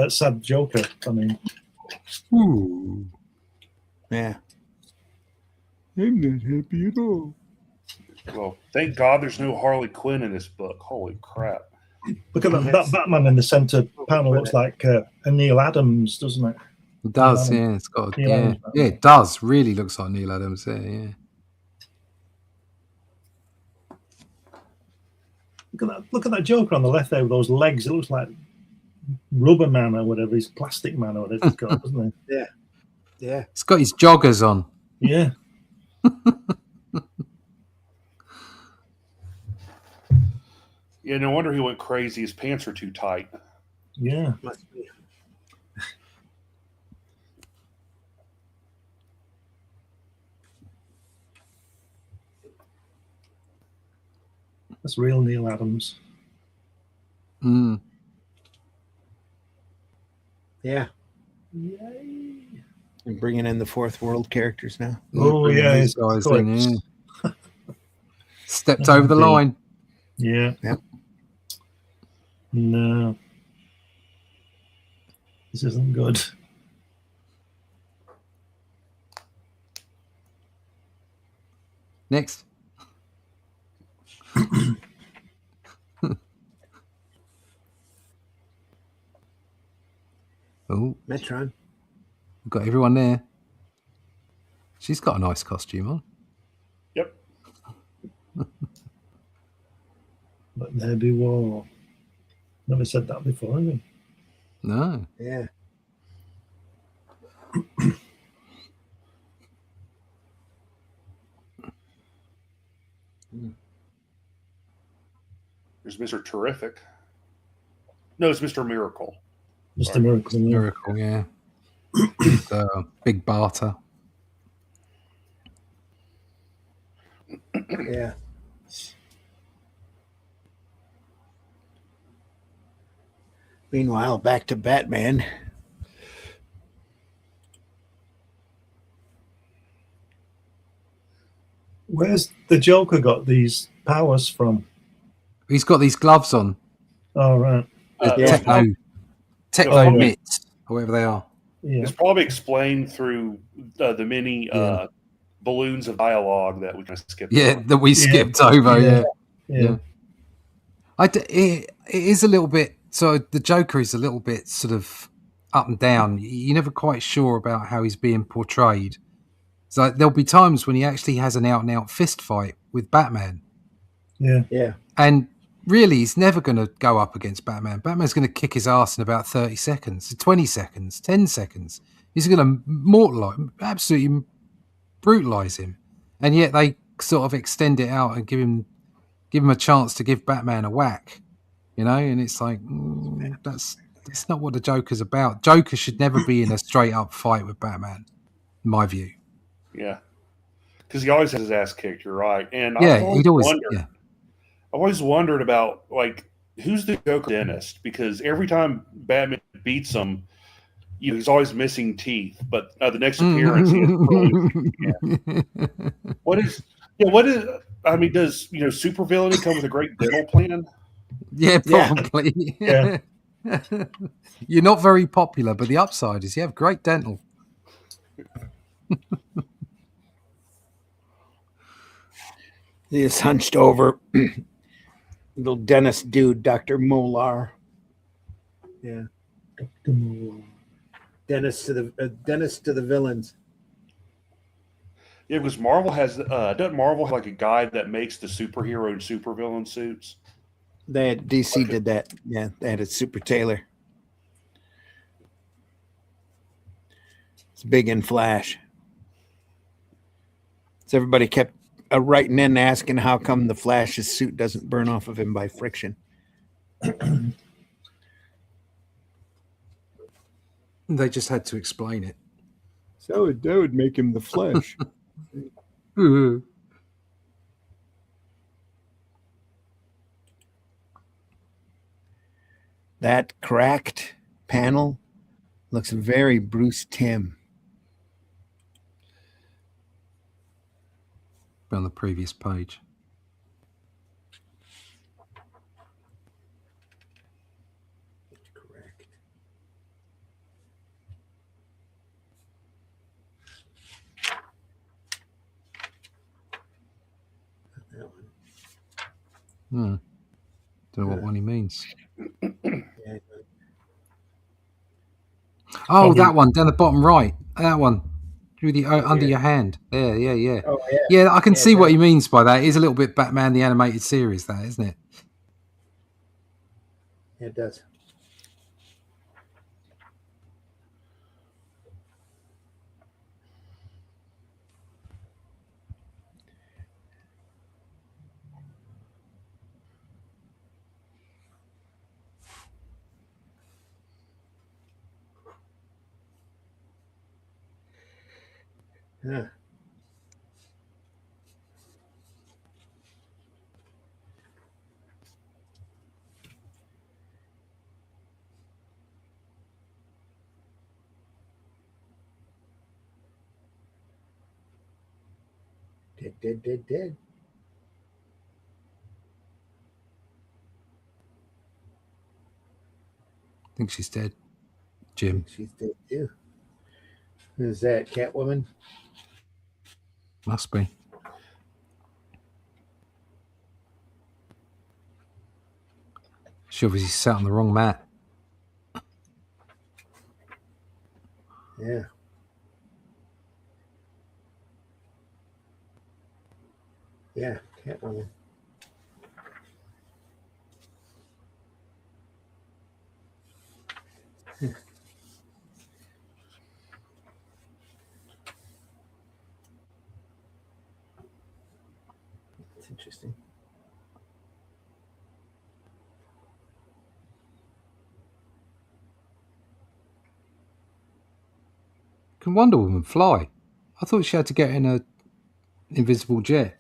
Sad Joker, I mean. Ooh. Yeah. I'm not happy at all. Well, thank God there's no Harley Quinn in this book. Holy crap. Look at that Batman in the center panel. Looks like a Neil Adams, doesn't it? It does, yeah. It's got yeah, it does. Really looks like Neil Adams there, yeah. Look at that Joker on the left there with those legs. It looks like Rubber Man or whatever. He's Plastic Man or whatever it's called, doesn't it? Yeah. Yeah. It's got his joggers on. Yeah. Yeah, no wonder he went crazy. His pants are too tight. Yeah. Must be. That's real Neil Adams. Mm. Yeah. Yay. And bringing in the fourth world characters now. Oh, yeah. These guys in, yeah. Stepped over the line. Yeah. Yep. No. This isn't good. Next. Oh, Metron. we've got everyone there. She's got a nice costume on. Yep. Let there be war. Never said that before, have we? No. Yeah. There's Mr. Terrific. No, it's Mr. Miracle. Mr. Miracle. Yeah. Miracle, yeah. Big barter. Yeah. Meanwhile, back to Batman. Where's the Joker got these powers from? He's got these gloves on. Oh, right. Techno mitts, or whatever they are. Yeah. It's probably explained through the many balloons of dialogue that we kind of skipped. Yeah, over. that we skipped over. Yeah. Yeah. It is a little bit. So the Joker is a little bit sort of up and down. You're never quite sure about how he's being portrayed. So there'll be times when he actually has an out-and-out fist fight with Batman. Yeah. Yeah. And really, he's never going to go up against Batman. Batman's going to kick his ass in about 30 seconds, 20 seconds, 10 seconds. He's going to absolutely brutalize him. And yet they sort of extend it out and give him a chance to give Batman a whack. You know, and it's like, that's not what the Joker's about. Joker should never be in a straight-up fight with Batman, in my view. Yeah. Because he always has his ass kicked, you're right. And I've always wondered about, like, who's the Joker dentist? Because every time Batman beats him, he's always missing teeth. But the next appearance, he has What is? I mean, does supervillainy come with a great dental plan? Yeah, probably. Yeah. You're not very popular, but the upside is you have great dental. This hunched over little dentist dude, Dr. Molar. Yeah. Dr. Moore. Dentist to the villains. Yeah, because Marvel has doesn't Marvel have like a guy that makes the superhero and supervillain suits? They had DC did that. Yeah, they had a super tailor. It's big in Flash. So everybody kept writing in asking how come the Flash's suit doesn't burn off of him by friction. They just had to explain it. So that would make him the Flash. That cracked panel looks very Bruce Timm. On the previous page. Correct. That one. Don't know what one he means. Yeah. Oh, that one down the bottom right. That one. Through the under your hand. Yeah. Oh, yeah. Yeah, I can see what he means by that. It is a little bit Batman the Animated Series, that, isn't it? It does. Yeah. Did. I think she's dead. Jim. She's dead too. Who's that? Catwoman? Must be. She obviously sat on the wrong mat. Yeah. Yeah, Catwoman. That's interesting. Can Wonder Woman fly? I thought she had to get in a invisible jet.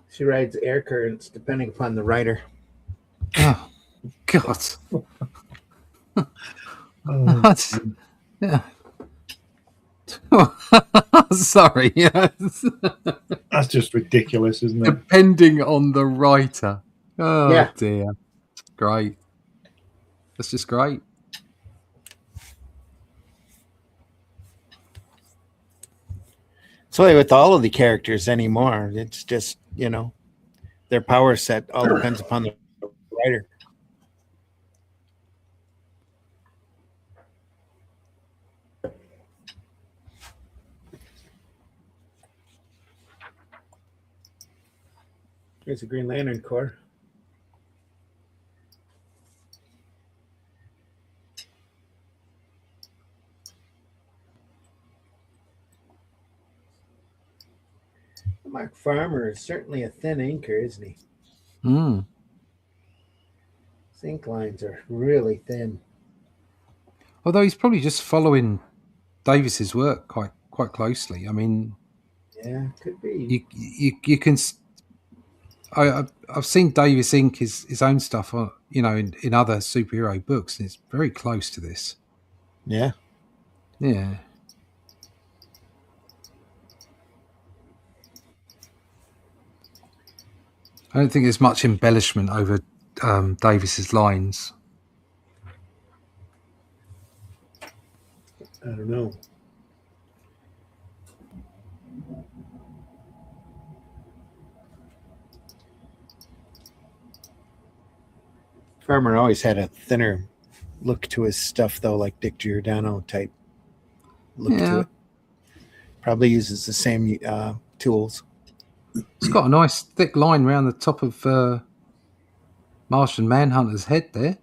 She rides air currents depending upon the rider. Oh, God. That's, yeah. Sorry. Yes. That's just ridiculous, isn't it? Depending on the writer. Oh, Yeah. dear. Great. That's just great. It's the way with all of the characters anymore. It's just, their power set all depends upon the writer. There's a Green Lantern Corps. Mark Farmer is certainly a thin inker, isn't he? His ink lines are really thin. Although he's probably just following Davis's work quite closely. I mean, yeah, could be. You can. I've seen Davis ink his own stuff on in other superhero books, and it's very close to this. Yeah. Yeah. I don't think there's much embellishment over Davis's lines. I don't know. Farmer always had a thinner look to his stuff, though, like Dick Giordano type look to Yeah. it. Probably uses the same tools. It's got a nice thick line around the top of Martian Manhunter's head there.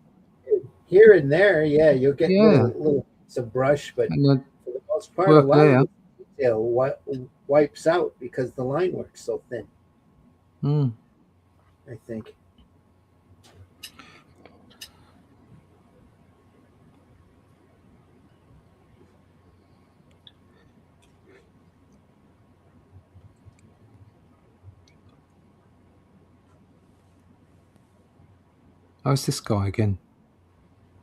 Here and there, yeah, you'll get Yeah. little some brush, but And then for the most part, work a lot there. of the detail wipes out because the line works so thin, I think. How's this guy again?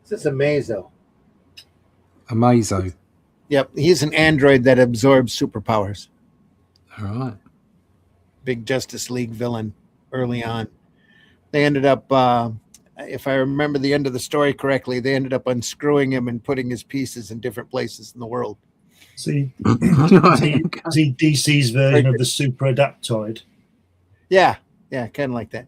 This is Amazo. Amazo. Yep, he's an android that absorbs superpowers. All right. Big Justice League villain early on. They ended up, if I remember the end of the story correctly, they ended up unscrewing him and putting his pieces in different places in the world. See DC's version of the Super Adaptoid. Yeah, kind of like that.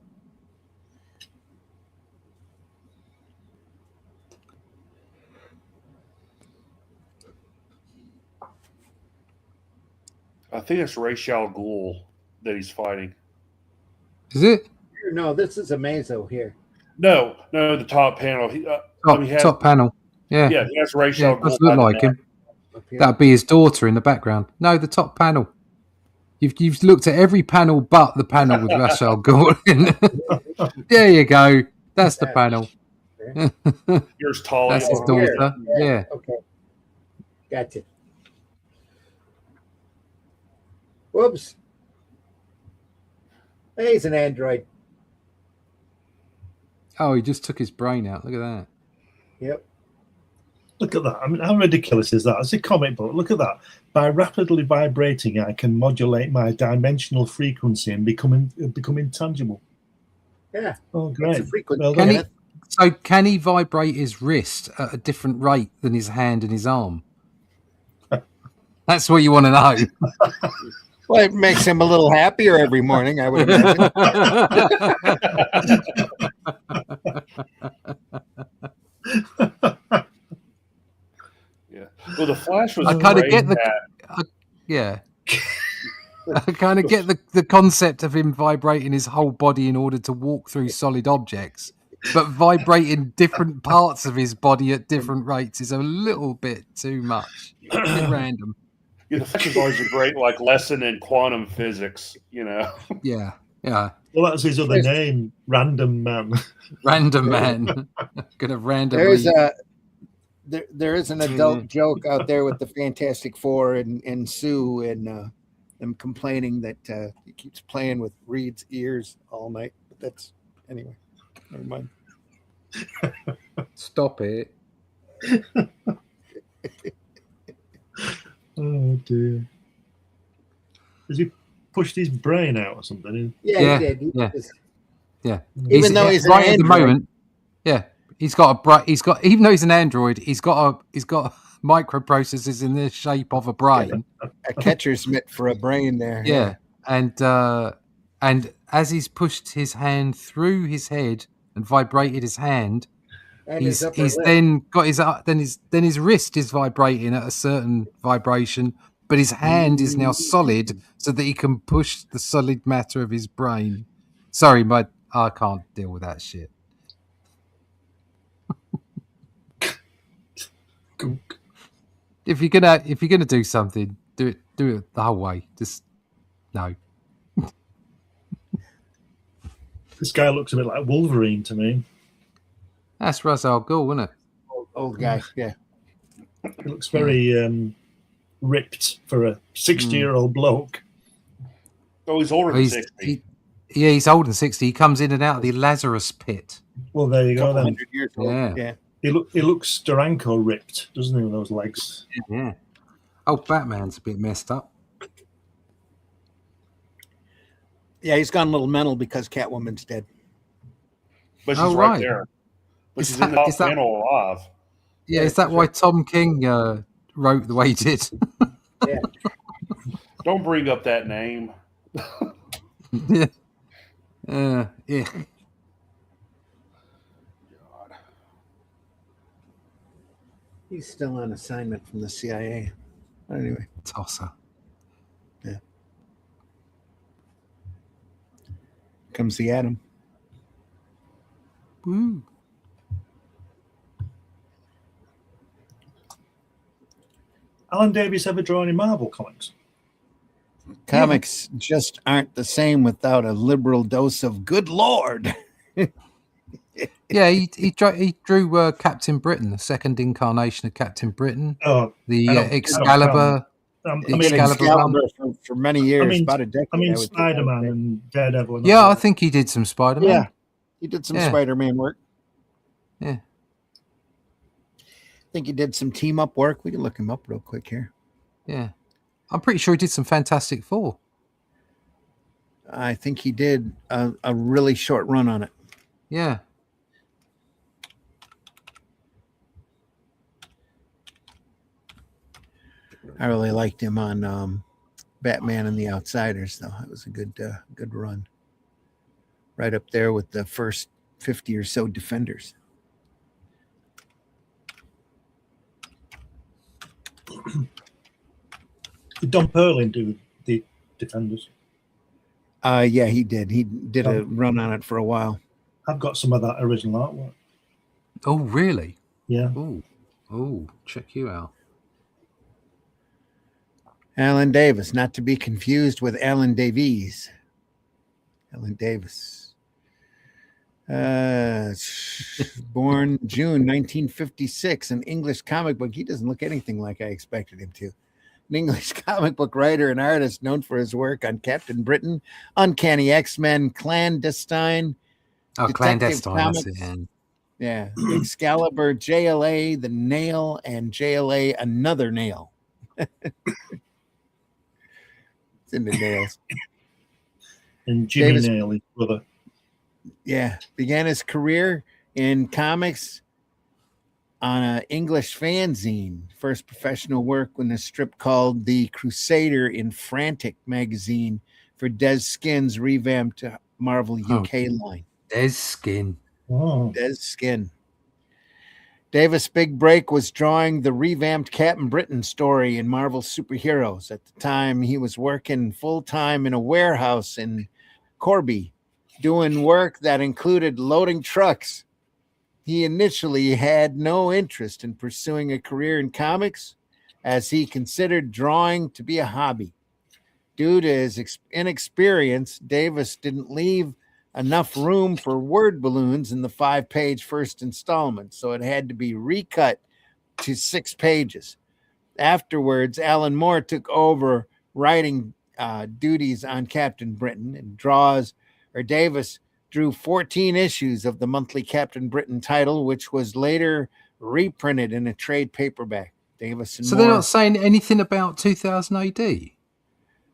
I think it's Ra's al Ghul that he's fighting. Is it? No, this is Amazo here. No, the top panel. Top panel. Yeah. Yeah, he has Ra's Yeah, al it Ghul. does look like him. That'd be his daughter in the background. No, the top panel. You've looked at every panel but the panel with Ra's al Ghul in. There you go. That's the panel. Here's Talia. That's his daughter. Yeah. Okay. Gotcha. Whoops. Hey, he's an android. Oh, he just took his brain out. Look at that. Yep. Look at that. I mean, how ridiculous is that? It's a comic book. Look at that. By rapidly vibrating, I can modulate my dimensional frequency and become intangible. Yeah. Oh, great. Well, can he vibrate his wrist at a different rate than his hand and his arm? That's what you want to know. Well, it makes him a little happier every morning, I would imagine. Yeah. Well, the Flash was. I kind of get yeah. I kind of get the concept of him vibrating his whole body in order to walk through solid objects, but vibrating different parts of his body at different rates is a little bit too much. A bit random. Yeah, the Flash is always a great lesson in quantum physics. Yeah. Well, that's his other name, Random Man. Random Man. Gonna randomly. There is an adult joke out there with the Fantastic Four and Sue and them complaining that he keeps playing with Reed's ears all night. But that's anyway. Never mind. Stop it. Oh dear. Has he pushed his brain out or something? Yeah, he did. Yeah. Even though he's right an at the moment. Yeah. He's got even though he's an android, he's got microprocessors in the shape of a brain. A catcher's mitt for a brain there. Yeah. And as he's pushed his hand through his head and vibrated his hand, And he's his then got his wrist is vibrating at a certain vibration, but his hand is now solid so that he can push the solid matter of his brain. Sorry, I can't deal with that shit. If you're gonna do something, do it the whole way. Just no. This guy looks a bit like Wolverine to me. That's Ra's al Ghul, isn't it? old guy. Yeah. He looks very ripped for a 60-year-old bloke. Oh, he's older than 60. He's older than 60. He comes in and out of the Lazarus pit. Well, there you go then. 100 years old. Yeah. He looks Duranko ripped, doesn't he, with those legs? Yeah. Oh, Batman's a bit messed up. Yeah, he's gone a little mental because Catwoman's dead. But she's right there. But she's in the top panel alive. Yeah, is that why Tom King wrote the way he did. Yeah. Don't bring up that name. Yeah. Yeah. He's still on assignment from the CIA. Anyway. Tosser. Yeah. Comes the Atom. Woo. Alan Davies ever draw any Marvel comics? Comics just aren't the same without a liberal dose of good Lord. Yeah, he drew Captain Britain, the second incarnation of Captain Britain. Oh, The I don't Excalibur. He did Excalibur for many years, about a decade. I mean, would think. Spider-Man and Daredevil. And Yeah, I think he did some Spider-Man. Yeah, he did some Spider-Man work. Yeah. I think he did some team-up work. We can look him up real quick here. Yeah. I'm pretty sure he did some Fantastic Four. I think he did a really short run on it. Yeah. I really liked him on Batman and the Outsiders, though. It was a good run. Right up there with the first 50 or so Defenders. Did Don Perlin do the Defenders? Yeah, he did. He did a run on it for a while. I've got some of that original artwork. Oh, really? Yeah. Oh, check you out. Alan Davis, not to be confused with Alan Davies. Alan Davis. Born June 1956, an English comic book. He doesn't look anything like I expected him to. An English comic book writer and artist known for his work on Captain Britain, Uncanny X-Men, Clandestine. Clandestine. Comics. That's it, yeah. Excalibur, JLA, The Nail, and JLA, Another Nail. It's in the nails. And Jimmy Nail, his brother. Yeah. Began his career in comics on an English fanzine. First professional work in a strip called The Crusader in Frantic magazine for Des Skin's revamped Marvel UK line. Des Skin. Oh. Des Skin. Davis' big break was drawing the revamped Captain Britain story in Marvel Superheroes. At the time, he was working full-time in a warehouse in Corby, doing work that included loading trucks. He initially had no interest in pursuing a career in comics, as he considered drawing to be a hobby. Due to his inexperience, Davis didn't leave enough room for word balloons in the 5-page first installment, so it had to be recut to 6 pages. Afterwards, Alan Moore took over writing duties on Captain Britain, and Davis drew 14 issues of the monthly Captain Britain title, which was later reprinted in a trade paperback. Davis and so Moore, they're not saying anything about 2000 AD?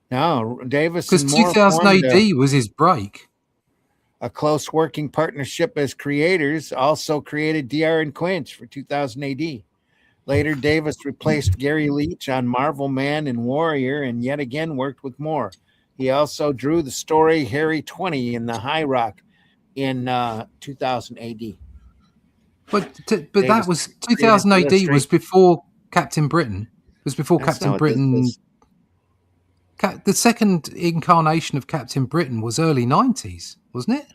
No, Davis because and Moore 2000 AD was his break. A close working partnership as creators, also created DR and Quinch for 2000 AD. Later, Davis replaced Gary Leach on Marvel Man and Warrior, and yet again worked with Moore. He also drew the story Harry 20 in the High Rock in 2000 AD. But that was 2000 AD was before Captain Britain. It was before Captain Britain. The second incarnation of Captain Britain was early 90s, wasn't it?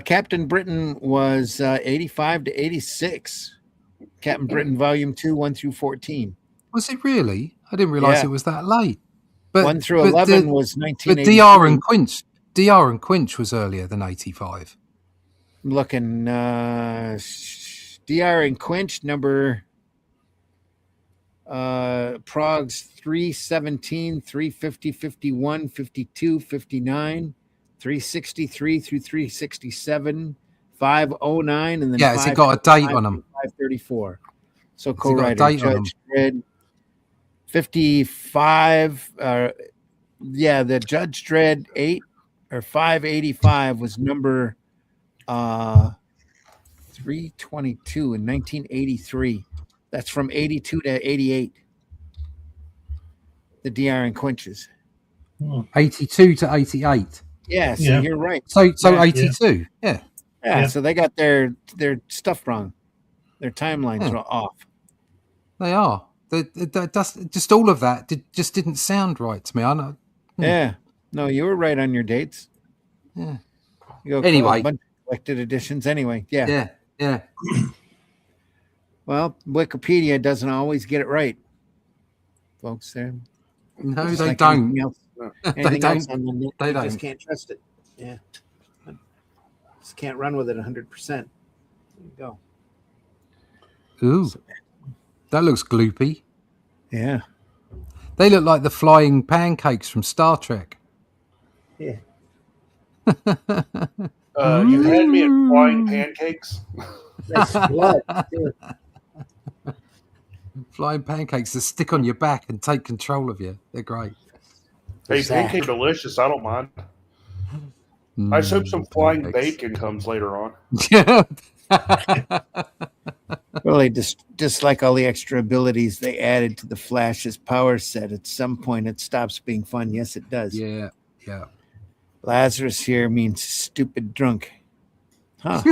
Captain Britain was 85 to 86. Captain Britain Volume 2, 1 through 14. Was it really? I didn't realize it was that late. But 1 through 11 was 1983. But DR and Quinch was earlier than 85. I'm looking. DR and Quinch number Progs 317, 350, 51, 52, 59, 363 through 367, 509, and then it's got a date on them. 534. So co-writer Judge Dredd 55. The Judge Dredd 8 or 585 was number 322 in 1983. That's from 82 to 88. The DR and Quinches. 82 to 88. Yeah, so Yeah. you're right. So Yeah. 82. Yeah. Yeah, so they got their stuff wrong. Their timelines Yeah. are off. They are. That's just all of that just didn't sound right to me. I know. Yeah. No, you were right on your dates. Yeah. You go Anyway. a bunch of collected editions anyway. Yeah. Yeah. Well, Wikipedia doesn't always get it right, folks. There. No, Just they like don't. anything else, They anything else don't. on the net, They you don't. just can't trust it. Yeah. Just can't run with it 100%. There you go. Ooh. That looks gloopy. Yeah. They look like the flying pancakes from Star Trek. Yeah. You had me at flying pancakes. That's blood. Flying pancakes that stick on your back and take control of you. They're great. Hey, pancake delicious. I don't mind. I just hope some flying bacon comes later on. Yeah. Well, they just like all the extra abilities they added to the Flash's power set. At some point, it stops being fun. Yes, it does. Yeah. Lazarus here means stupid drunk. Huh.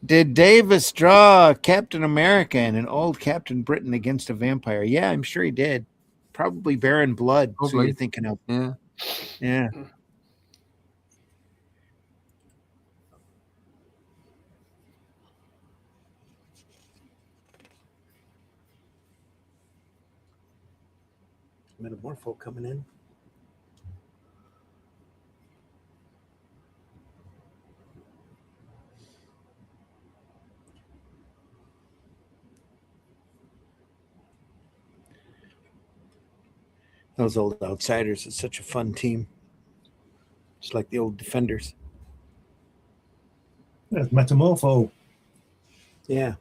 Did Davis draw Captain America and an old Captain Britain against a vampire? Yeah, I'm sure he did. Probably Baron Blood. So you're thinking of. Yeah. Yeah. Metamorpho coming in. Those old Outsiders is such a fun team. Just like the old Defenders. That's Metamorpho. Yeah.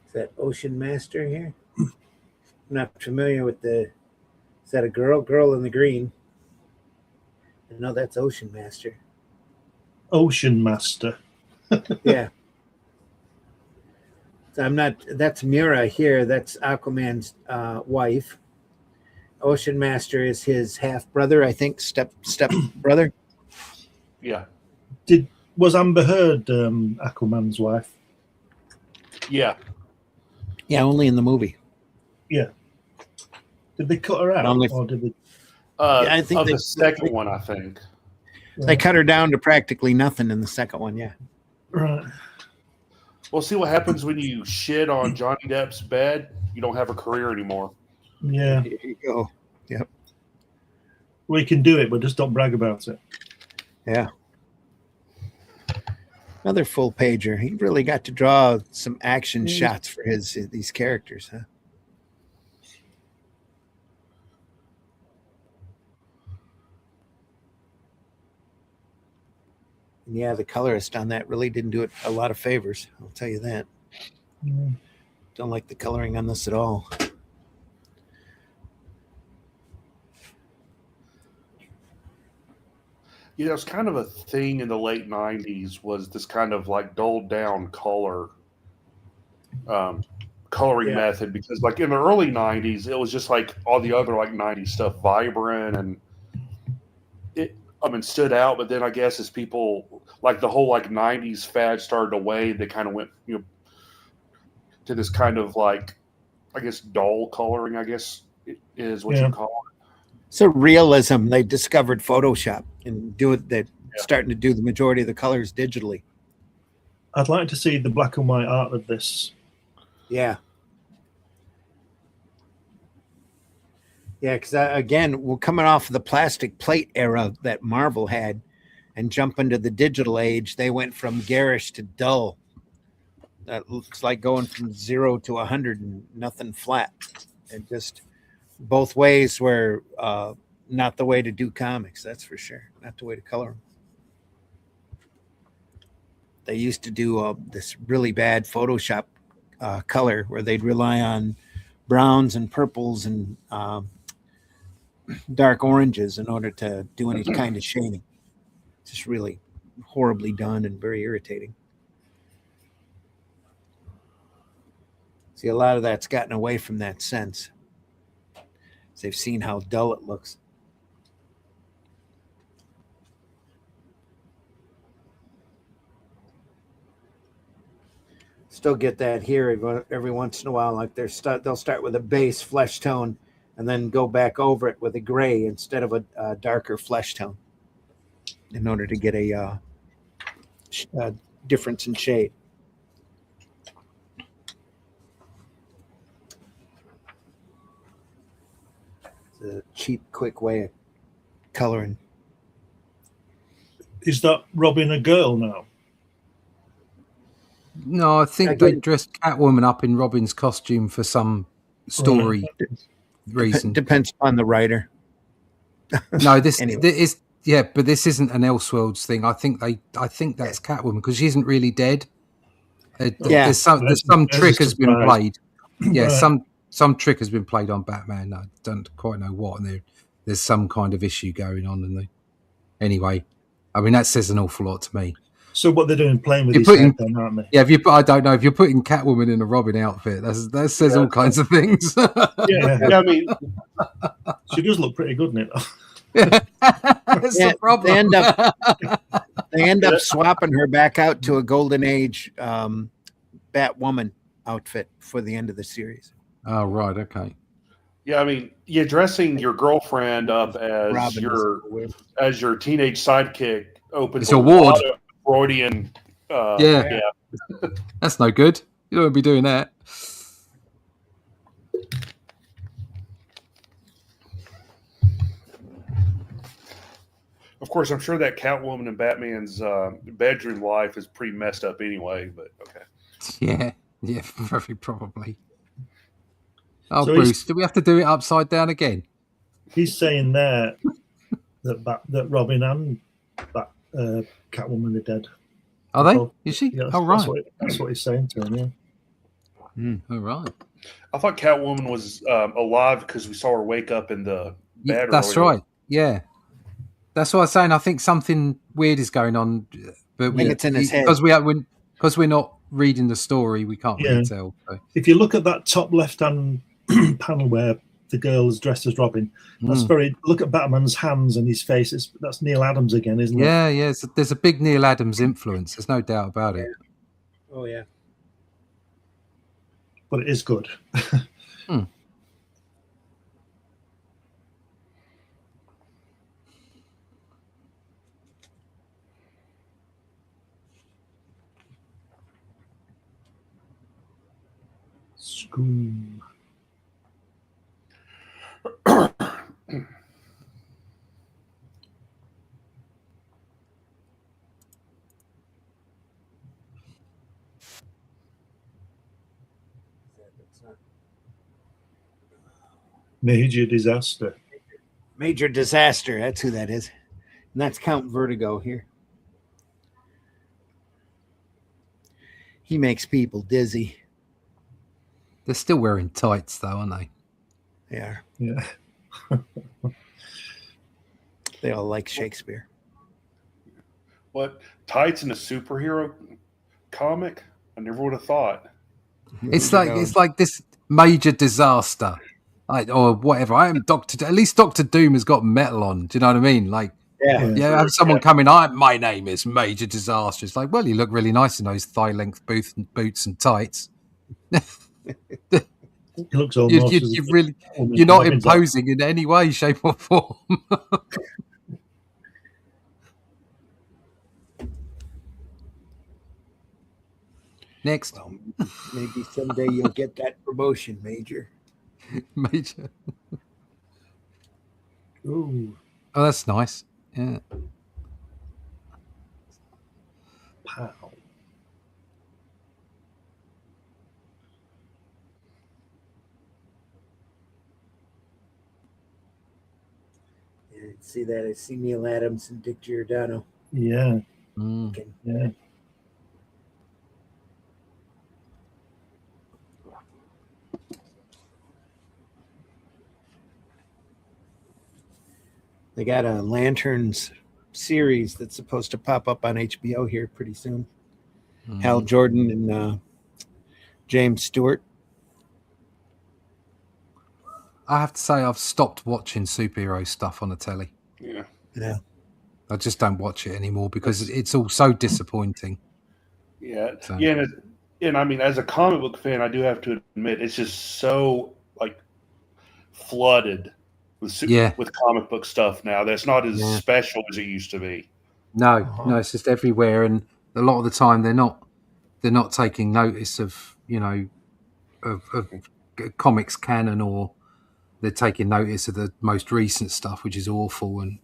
Is that Ocean Master here? I'm not familiar with the... Is that a girl? Girl in the green. No, that's Ocean Master. Ocean Master. Yeah. So I'm not... That's Mira here. That's Aquaman's wife. Ocean Master is his half-brother, I think. Step brother. Yeah. Was Amber Heard Aquaman's wife? Yeah. Yeah, only in the movie. Yeah. Did they cut her out? Or did they... Yeah, I think the second one, I think. They cut her down to practically nothing in the second one, yeah. Right. We'll see what happens when you shit on Johnny Depp's bed. You don't have a career anymore. Yeah. Here you go. Yep. We can do it, but just don't brag about it. Yeah. Another full pager. He really got to draw some action shots for these characters, huh? And yeah, the colorist on that really didn't do it a lot of favors. I'll tell you that. Don't like the coloring on this at all. Yeah, it was kind of a thing in the late 90s was this kind of like dulled down coloring method, because like in the early 90s, it was just like all the other like 90s stuff, vibrant, and it stood out. But then I guess as people like the whole like 90s fad started to wane, they kind of went to this kind of like, I guess, dull coloring, I guess is what you call it. So realism, they discovered Photoshop and they're starting to do the majority of the colors digitally. I'd like to see the black and white art of this. Yeah. Yeah, because again, we're coming off of the plastic plate era that Marvel had and jump into the digital age. They went from garish to dull. That looks like going from 0 to 100 and nothing flat. And just both ways were not the way to do comics, that's for sure. Not the way to color them. They used to do this really bad Photoshop color where they'd rely on browns and purples and dark oranges in order to do any kind of shading. It's just really horribly done and very irritating. See, a lot of that's gotten away from that sense. They've seen how dull it looks. Still get that here every once in a while. Like they'll start with a base flesh tone and then go back over it with a gray instead of a darker flesh tone in order to get a difference in shade. It's a cheap, quick way of coloring. Is that Robin a girl now? No, I think they dressed Catwoman up in Robin's costume for some story reason. Depends on the writer. No, this Anyway. is but this isn't an Elseworlds thing. I think that's Catwoman because she isn't really dead. There's some trick has been played. Yeah, Right. some trick has been played on Batman. I don't quite know what, and there's some kind of issue going on. And anyway, I mean that says an awful lot to me. So what they're doing, playing with his head, then, aren't they? Yeah, I don't know if you're putting Catwoman in a Robin outfit. That says all kinds of things. Yeah, Yeah, I mean, she does look pretty good in it. That's the problem. They end up swapping her back out to a Golden Age Batwoman outfit for the end of the series. Oh right, okay. yeah, I mean, you're dressing your girlfriend up as Robin your teenage sidekick opens It's a ward. lot of Freudian. Yeah. That's no good. You don't want to be doing that. Of course, I'm sure that Catwoman in Batman's bedroom life is pretty messed up anyway. But okay. Yeah, very probably. Oh, So Bruce, do we have to do it upside down again? He's saying there that Robin and Catwoman are dead. Are they? Is she? Yeah, Oh, right. That's what he's saying to him. Yeah. All right. I thought Catwoman was alive because we saw her wake up in the bed. That's right. Yeah. That's what I was saying. I think something weird is going on, but I think it's in his head. Because we're not reading the story, we can't really tell. So. If you look at that top left-hand panel where the girl is dressed as Robin, that's look at Batman's hands and his face. That's Neil Adams again, isn't it? Yeah. There's a big Neil Adams influence. There's no doubt about it. Oh yeah. But it is good. Scream. Major disaster. Major disaster. That's who that is. And that's Count Vertigo here. He makes people dizzy. They're still wearing tights, though, aren't they? They are. Yeah. They all like Shakespeare. What? Tights in a superhero comic? I never would have thought. It's like this major disaster, or whatever. I am At least Doctor Doom has got metal on. Do you know what I mean? Like, have someone come in. My name is Major Disaster. It's like, well, you look really nice in those thigh-length boots and tights. It looks almost. You're not imposing in any way, shape, or form. Next. Well, maybe someday you'll get that promotion, Major. Major. Ooh. Oh, that's nice. Yeah. Pow. Yeah, see that? I see Neil Adams and Dick Giordano. Yeah. Okay. Yeah. They got a Lanterns series that's supposed to pop up on HBO here pretty soon. Hal Jordan and James Stewart. I have to say I've stopped watching superhero stuff on the telly. Yeah. I just don't watch it anymore because it's all so disappointing. Yeah, So. yeah, and I mean, as a comic book fan, I do have to admit it's just so like flooded with with comic book stuff now. That's not as special as it used to be. No, it's just everywhere, and a lot of the time they're not taking notice of of comics canon, or they're taking notice of the most recent stuff, which is awful, and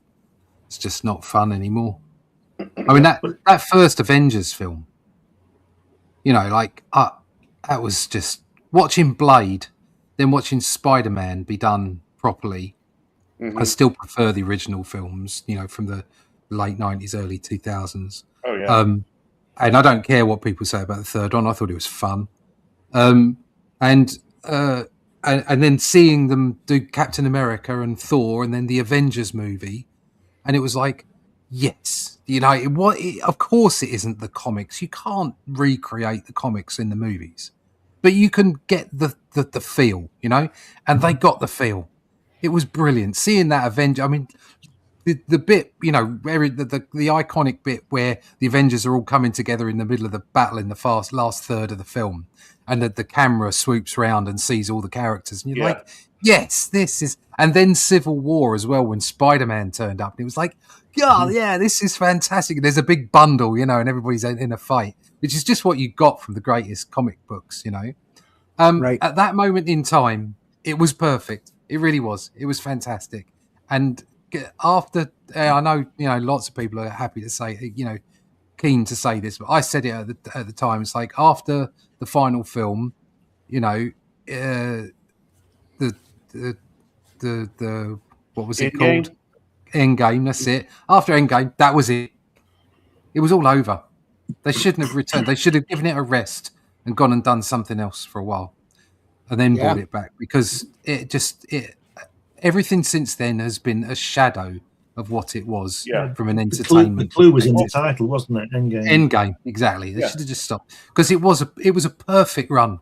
it's just not fun anymore. I mean that first Avengers film, that was just watching Blade, then watching Spider-Man be done properly. I still prefer the original films, from the late 90s, early 2000s. Oh yeah. And I don't care what people say about the third one. I thought it was fun. And then seeing them do Captain America and Thor, and then the Avengers movie, and it was like, yes, of course it isn't the comics. You can't recreate the comics in the movies, but you can get the feel, and they got the feel. It was brilliant seeing that Avenger. I mean, the bit, where the iconic bit where the Avengers are all coming together in the middle of the battle in the last third of the film, and the camera swoops around and sees all the characters, and you're like, yes, this is. And then Civil War as well, when Spider-Man turned up, and it was like, God, yeah, this is fantastic. There's a big bundle, and everybody's in a fight, which is just what you got from the greatest comic books, Right. At that moment in time, it was perfect. It really was. It was fantastic. And after, I know, lots of people are happy to say, keen to say this, but I said it at the time. It's like after the final film, the what was it called? Endgame. That's it. After Endgame, that was it. It was all over. They shouldn't have returned. They should have given it a rest and gone and done something else for a while, and then brought it back, because everything since then has been a shadow of what it was from an entertainment. The clue was in the title, wasn't it? Endgame, exactly. They should have just stopped, because it was a perfect run.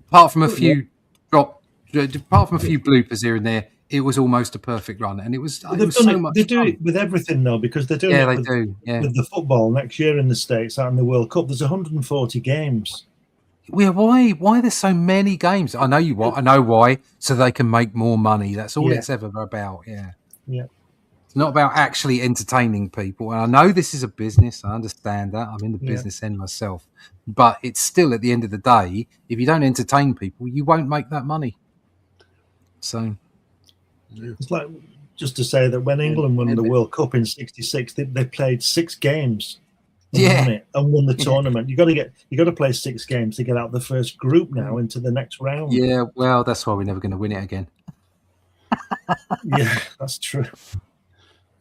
Apart from a few bloopers here and there, it was almost a perfect run, and it was. It was so much. They do it with everything though, because they're doing with the football next year in the States out in the World Cup. There's 140 games. Yeah, why there's so many games? I know I know why, so they can make more money. That's all it's ever about. Yeah. It's not about actually entertaining people. And I know this is a business. I understand that. I'm in the business end myself. But it's still, at the end of the day, if you don't entertain people, you won't make that money. So it's like, just to say that when England won the World Cup in '66, they played 6 games. And won the tournament. You got to play 6 games to get out the first group now into the next round. Yeah, well, that's why we're never going to win it again. Yeah, that's true.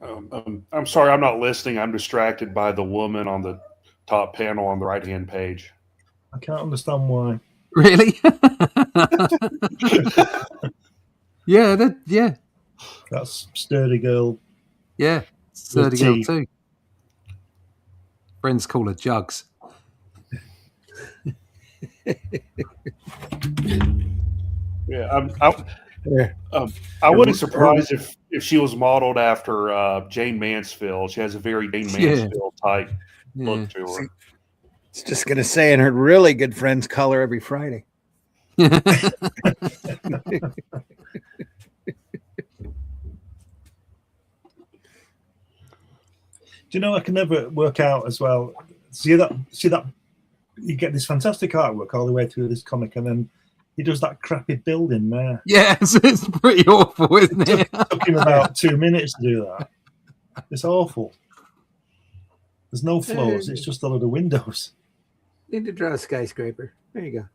I'm sorry, I'm not listening. I'm distracted by the woman on the top panel on the right-hand page. I can't understand why. Really? Yeah. That's sturdy girl. Yeah, sturdy girl too. Friends call her Jugs. I wouldn't be surprised if she was modeled after Jane Mansfield. She has a very Jane Mansfield type look to her. It's just going to say, and her really good friends call her every Friday. Do you know, I can never work out as well. See that you get this fantastic artwork all the way through this comic, and then he does that crappy building there. Yeah, it's pretty awful, isn't it? It took him about 2 minutes to do that. It's awful. There's no floors. It's just a lot of windows. Need to draw a skyscraper. There you go.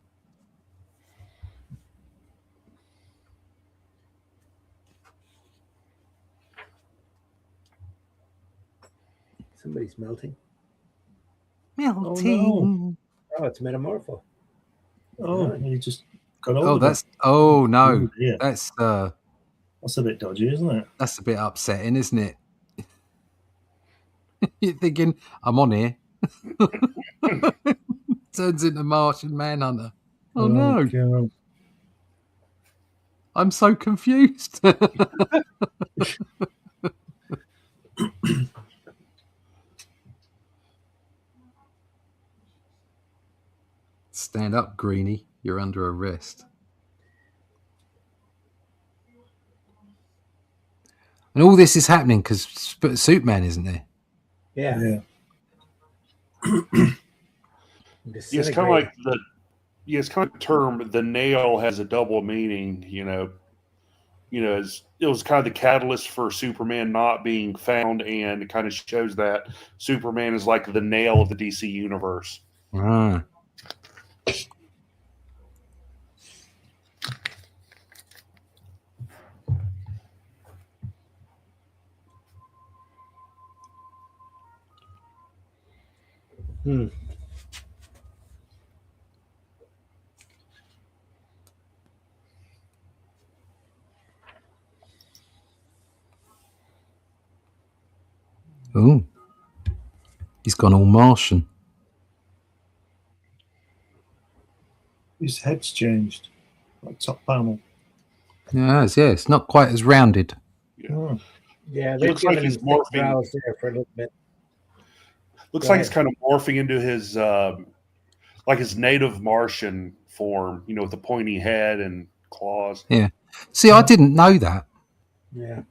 Somebody's melting. Melting. Oh, it's metamorpho. Oh, you just got over. Oh, that's. Oh no, yeah. that's. That's That's a bit dodgy, isn't it? That's a bit upsetting, isn't it? You're thinking, I'm on here. Turns into Martian Manhunter. Oh no. God. I'm so confused. Stand up, Greenie. You're under arrest. And all this is happening because Superman isn't there. Yeah. It's kind of like it's kind of the term the nail has a double meaning, it was kind of the catalyst for Superman not being found, and it kind of shows that Superman is like the nail of the DC universe. Ah. Oh, he's gone all Martian. His head's changed. Like top panel. Yeah, it's not quite as rounded. Oh. Yeah, It they've looks like given he's him morphing. brows there for a little bit. Looks Go like he's ahead. kind of morphing into his like his native Martian form, with the pointy head and claws. Yeah. See, I didn't know that. Yeah.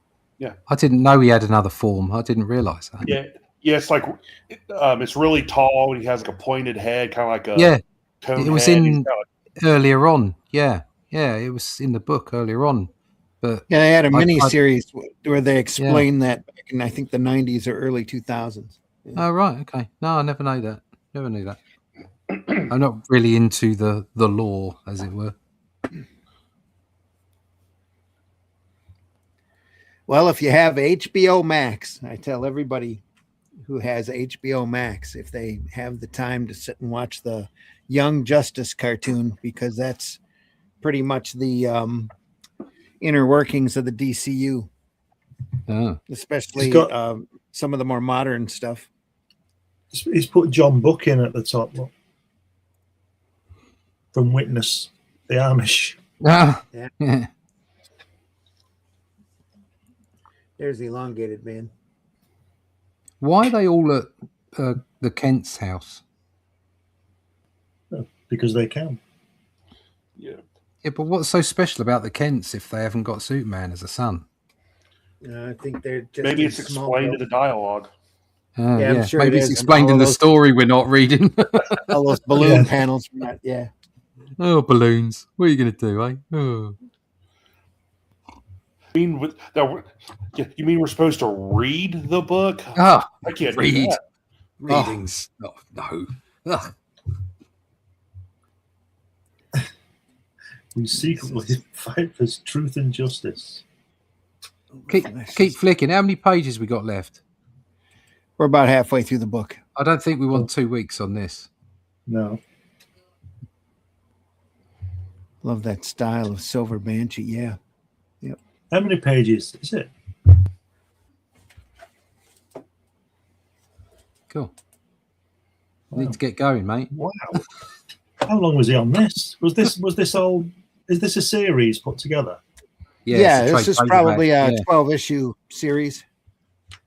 I didn't know he had another form. I didn't realise that. Yeah, it's like it's really tall, and he has like a pointed head, kind of like a Yeah, cone it was head. in earlier on. Yeah, it was in the book earlier on. But Yeah, they had a I- mini I- series where they explained that back in, I think, the 90s or early 2000s. Oh right, okay. No, I never knew that. Never knew that. I'm not really into the lore, as it were. Well, if you have HBO Max, I tell everybody who has HBO Max, if they have the time to sit and watch the Young Justice cartoon, because that's pretty much the inner workings of the DCU, Oh. especially some of the more modern stuff. He's put John Buck in at the top. Look. From Witness, the Amish. Ah. Yeah. Yeah. There's the elongated man. Why are they all at the Kent's house? Because they can. Yeah. Yeah, but what's so special about the Kents if they haven't got Superman as a son? I think they're just Maybe in it's explained in the dialogue. Yeah, I'm sure maybe it it's is. And explained all in of the those- story we're not reading. all those balloon panels from that. Yeah. Oh, balloons! What are you going to do, eh? Oh. You mean we're supposed to read the book? Ah, I can't do read that. readings. Oh, no. Ugh. We secretly fight for truth and justice. Keep flicking. How many pages we got left? We're about halfway through the book. I don't think we want 2 weeks on this. No. Love that style of Silver Banshee. Yeah. Yep. How many pages is it? Cool. Need to get going, mate. Wow. How long was he on this? Was this all? Is this a series put together? Yeah, it's a this trade is probably a paperback. 12-issue series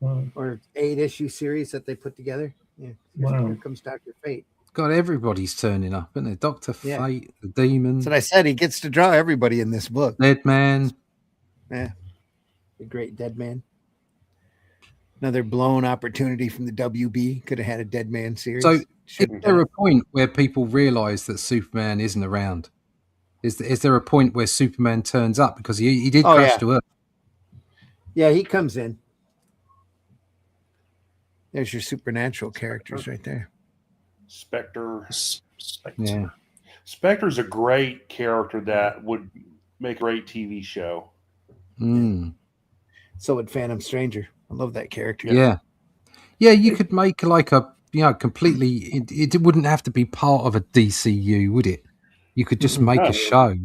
Oh, or 8-issue series that they put together. Yeah. Wow. Here comes Dr. Fate. God, everybody's turning up, isn't it? Dr. Yeah. Fate, the Demon, That's what I said. He gets to draw everybody in this book. Dead Man. Yeah. The Great Dead Man. Another blown opportunity from the WB. Could have had a Dead Man series. So, is Shouldn't there have. a point where people realise that Superman isn't around? Is there a point where Superman turns up? Because he did Oh, crash yeah. to Earth. Yeah, he comes in. There's your supernatural characters right there. Spectre. Spectre. Yeah. Spectre's a great character that would make a great TV show. Mm. So would Phantom Stranger. I love that character. Yeah. You could make like a completely. It wouldn't have to be part of a DCU, would it? You could just make No. a show.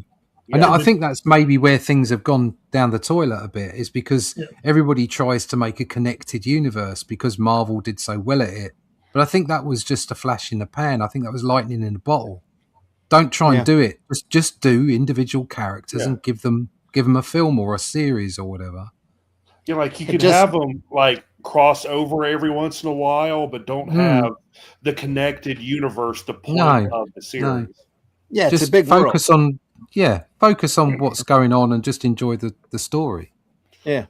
And I think that's maybe where things have gone down the toilet a bit, is because everybody tries to make a connected universe because Marvel did so well at it. But I think that was just a flash in the pan. I think that was lightning in a bottle. Don't try and do it. Just do individual characters and give them a film or a series or whatever. Yeah, like you could have them like cross over every once in a while, but don't have the connected universe, the point of the series. No. Yeah, just it's a big focus world. Focus on what's going on and just enjoy the story. Yeah.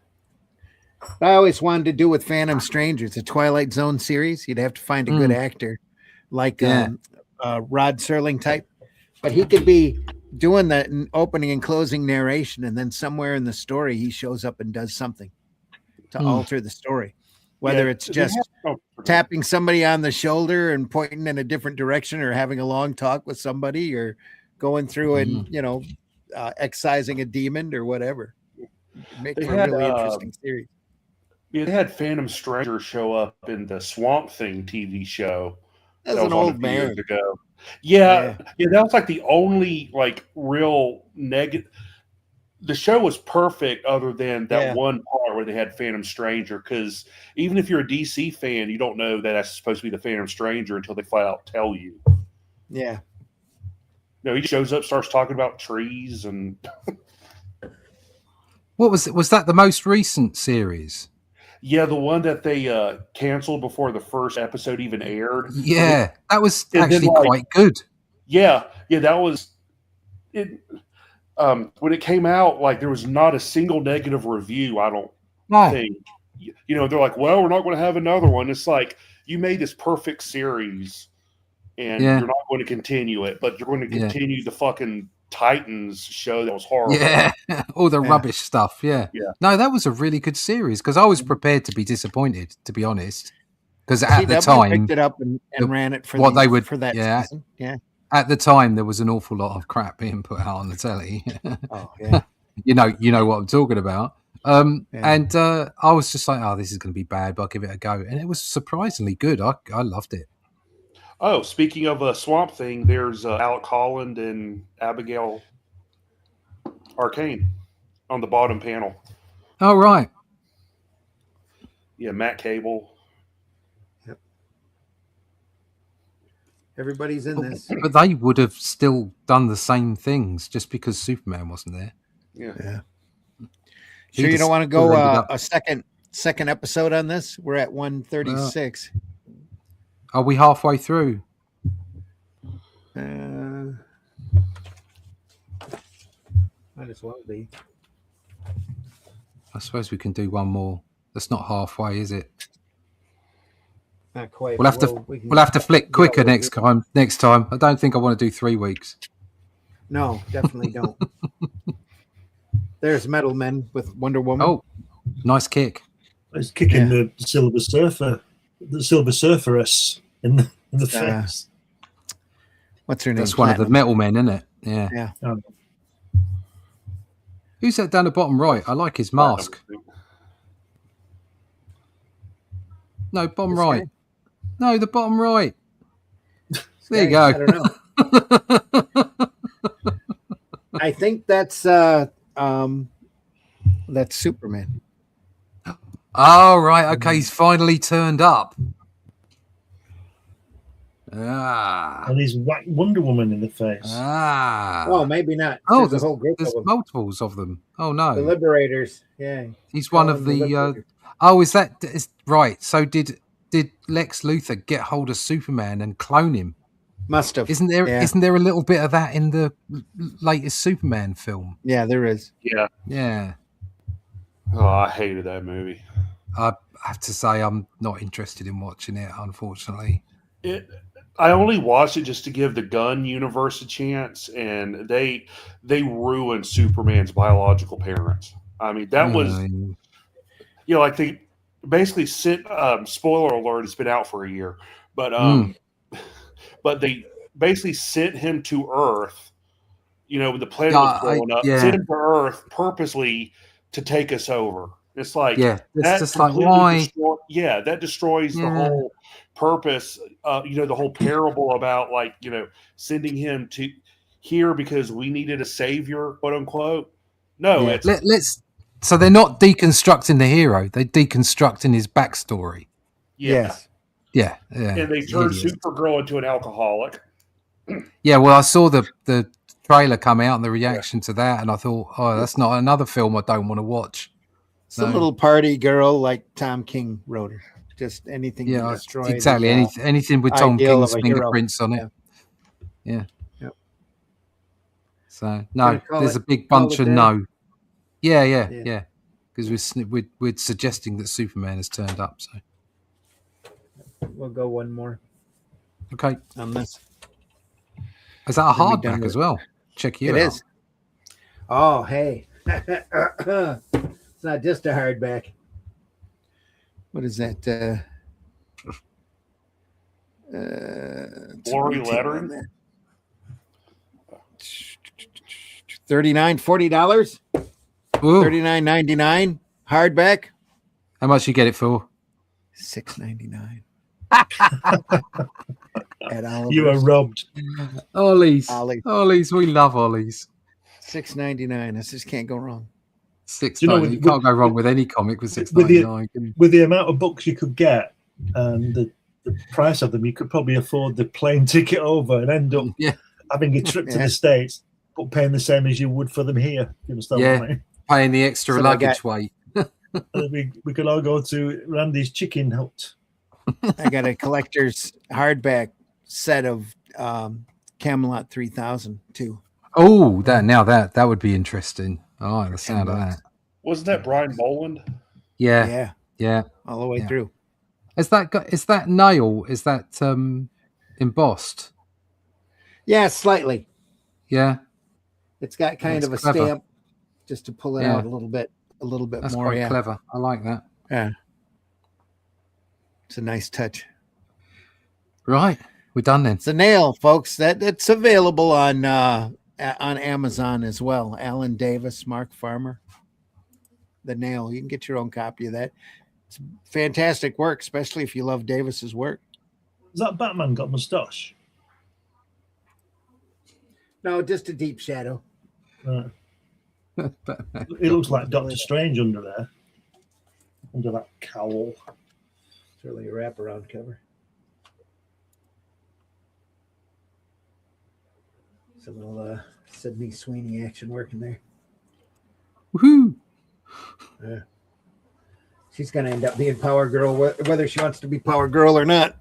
I always wanted to do with Phantom Strangers, the Twilight Zone series. You'd have to find a good actor like Rod Serling type. But he could be doing that opening and closing narration, and then somewhere in the story he shows up and does something to alter the story. Whether it's just tapping somebody on the shoulder and pointing in a different direction, or having a long talk with somebody, or going through and excising a demon or whatever. Make for a really interesting series. Yeah, they had Phantom Stranger show up in the Swamp Thing TV show. That's an old man. Years ago. Yeah, that was like the only like real negative. The show was perfect, other than that one part where they had Phantom Stranger. Because even if you're a DC fan, you don't know that that's supposed to be the Phantom Stranger until they flat out tell you. Yeah. No, he shows up, starts talking about trees and. What was that? The most recent series? Yeah, the one that they canceled before the first episode even aired. Yeah, that was actually quite good. Yeah, that was it. When it came out, like there was not a single negative review. I don't think. They're like, well, we're not going to have another one. It's like you made this perfect series, and you're not going to continue it, but you're going to continue the fucking Titans show that was horrible. Yeah, all the rubbish stuff. Yeah. No, that was a really good series because I was prepared to be disappointed, to be honest. Because at the time, picked it up and ran it for for that season. Yeah. At the time, there was an awful lot of crap being put out on the telly. Oh yeah. you know what I'm talking about. And I was just like, oh, this is going to be bad, but I'll give it a go. And it was surprisingly good. I loved it. Oh, speaking of a Swamp Thing, there's Alec Holland and Abigail Arcane on the bottom panel. Oh, right. Yeah, Matt Cable. Yep. Everybody's in this. But they would have still done the same things just because Superman wasn't there. Yeah. Sure, you don't want to go a second episode on this? We're at 136. Are we halfway through? Might as well be. I suppose we can do one more. That's not halfway, is it? Not quite. We'll have to flick quicker next time. I don't think I want to do 3 weeks. No, definitely don't. There's Metal Men with Wonder Woman. Oh, nice kick. He's kicking the Silver Surferess in the face. What's her name? That's one of the Metal Men, isn't it? Yeah. Yeah. Who's that down the bottom right? I like his mask. No, bottom right. Guy? No, the bottom right. There you go. I don't know. I think that's Superman. Oh, right. Okay, he's finally turned up. And he's whacked Wonder Woman in the face. Oh, maybe not. Oh, there's a whole group of them. Multiples of them. Oh, no. The Liberators. Yeah. He's one of the is right. So did Lex Luthor get hold of Superman and clone him? Must have. Isn't there a little bit of that in the latest Superman film? Yeah, there is. Yeah. Yeah. Oh, I hated that movie. I have to say I'm not interested in watching it, unfortunately. I only watched it just to give the Gunn universe a chance, and they ruined Superman's biological parents. I mean, that was like they basically sent. Spoiler alert: it's been out for a year, but they basically sent him to Earth. When the planet was blowing up, sent him to Earth purposely to take us over. It's like it's just like why? That destroys the whole purpose. The whole parable about sending him to. here because we needed a savior, quote unquote. No, Yeah. it's So they're not deconstructing the hero; they're deconstructing his backstory. Yes. Yeah, and they it's turned hideous. Supergirl into an alcoholic. Yeah, well, I saw the trailer come out and the reaction to that, and I thought, oh, that's not another film I don't want to watch. It's a little party girl like Tom King wrote her. Just anything to destroy. Exactly. Anything with Tom ideal King's of a hero. fingerprints on it. Yeah. Yep. So no, call there's it- a big call bunch it of there? no. Yeah. Yeah. Because we're suggesting that Superman has turned up. So We'll go one more okay, on this. is that a Then we done hardback with as well? Check you It out. is. Oh, hey. It's not just a hardback. What is that? Glory lettering? $39, $40, Ooh, $39.99 hardback. how much you get it for? $6.99 at Oliver's. You are robbed. Ollie's. Ollie. Ollie's. We love Ollie's. $6.99. I just can't go wrong. $6.99. You can't go wrong with any comic with $6.99. With the amount of books you could get and the price of them, you could probably afford the plane ticket over and end up having a trip to the States, but paying the same as you would for them here. You understand what I mean? Paying the extra So luggage weight. We could all go to Randy's Chicken Hut. I got a collector's hardback set of Camelot 3000 too. Oh, that would be interesting. I like the sound of that. Wasn't that Brian Boland? Yeah. All the way through. Is that nail? Is that embossed? Yeah, slightly. Yeah. It's got kind That's of a clever. stamp just to pull it out a little bit That's more. quite clever. I like that. Yeah. It's a nice touch. Right. We're done then. It's a nail, folks. That's available on Amazon as well. Alan Davis, Mark Farmer. The Nail. You can get your own copy of that. It's fantastic work, especially if you love Davis's work. Has that Batman got a moustache? No, just a deep shadow. It looks like Doctor Strange under there, under that cowl. It's really a wraparound cover. It's a little Sydney Sweeney action working there. Woohoo! Yeah. She's going to end up being Power Girl, whether she wants to be Power Girl or not.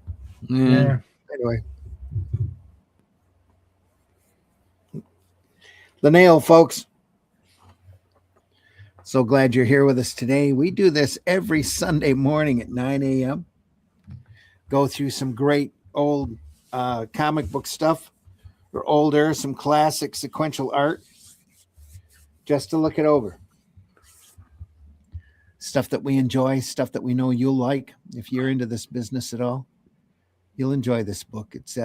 Yeah. Anyway. The Nail, folks. So glad you're here with us today. We do this every Sunday morning at 9 a.m. Go through some great old comic book stuff, or older, some classic sequential art, just to look it over. Stuff that we enjoy, stuff that we know you'll like. If you're into this business at all, you'll enjoy this book. It's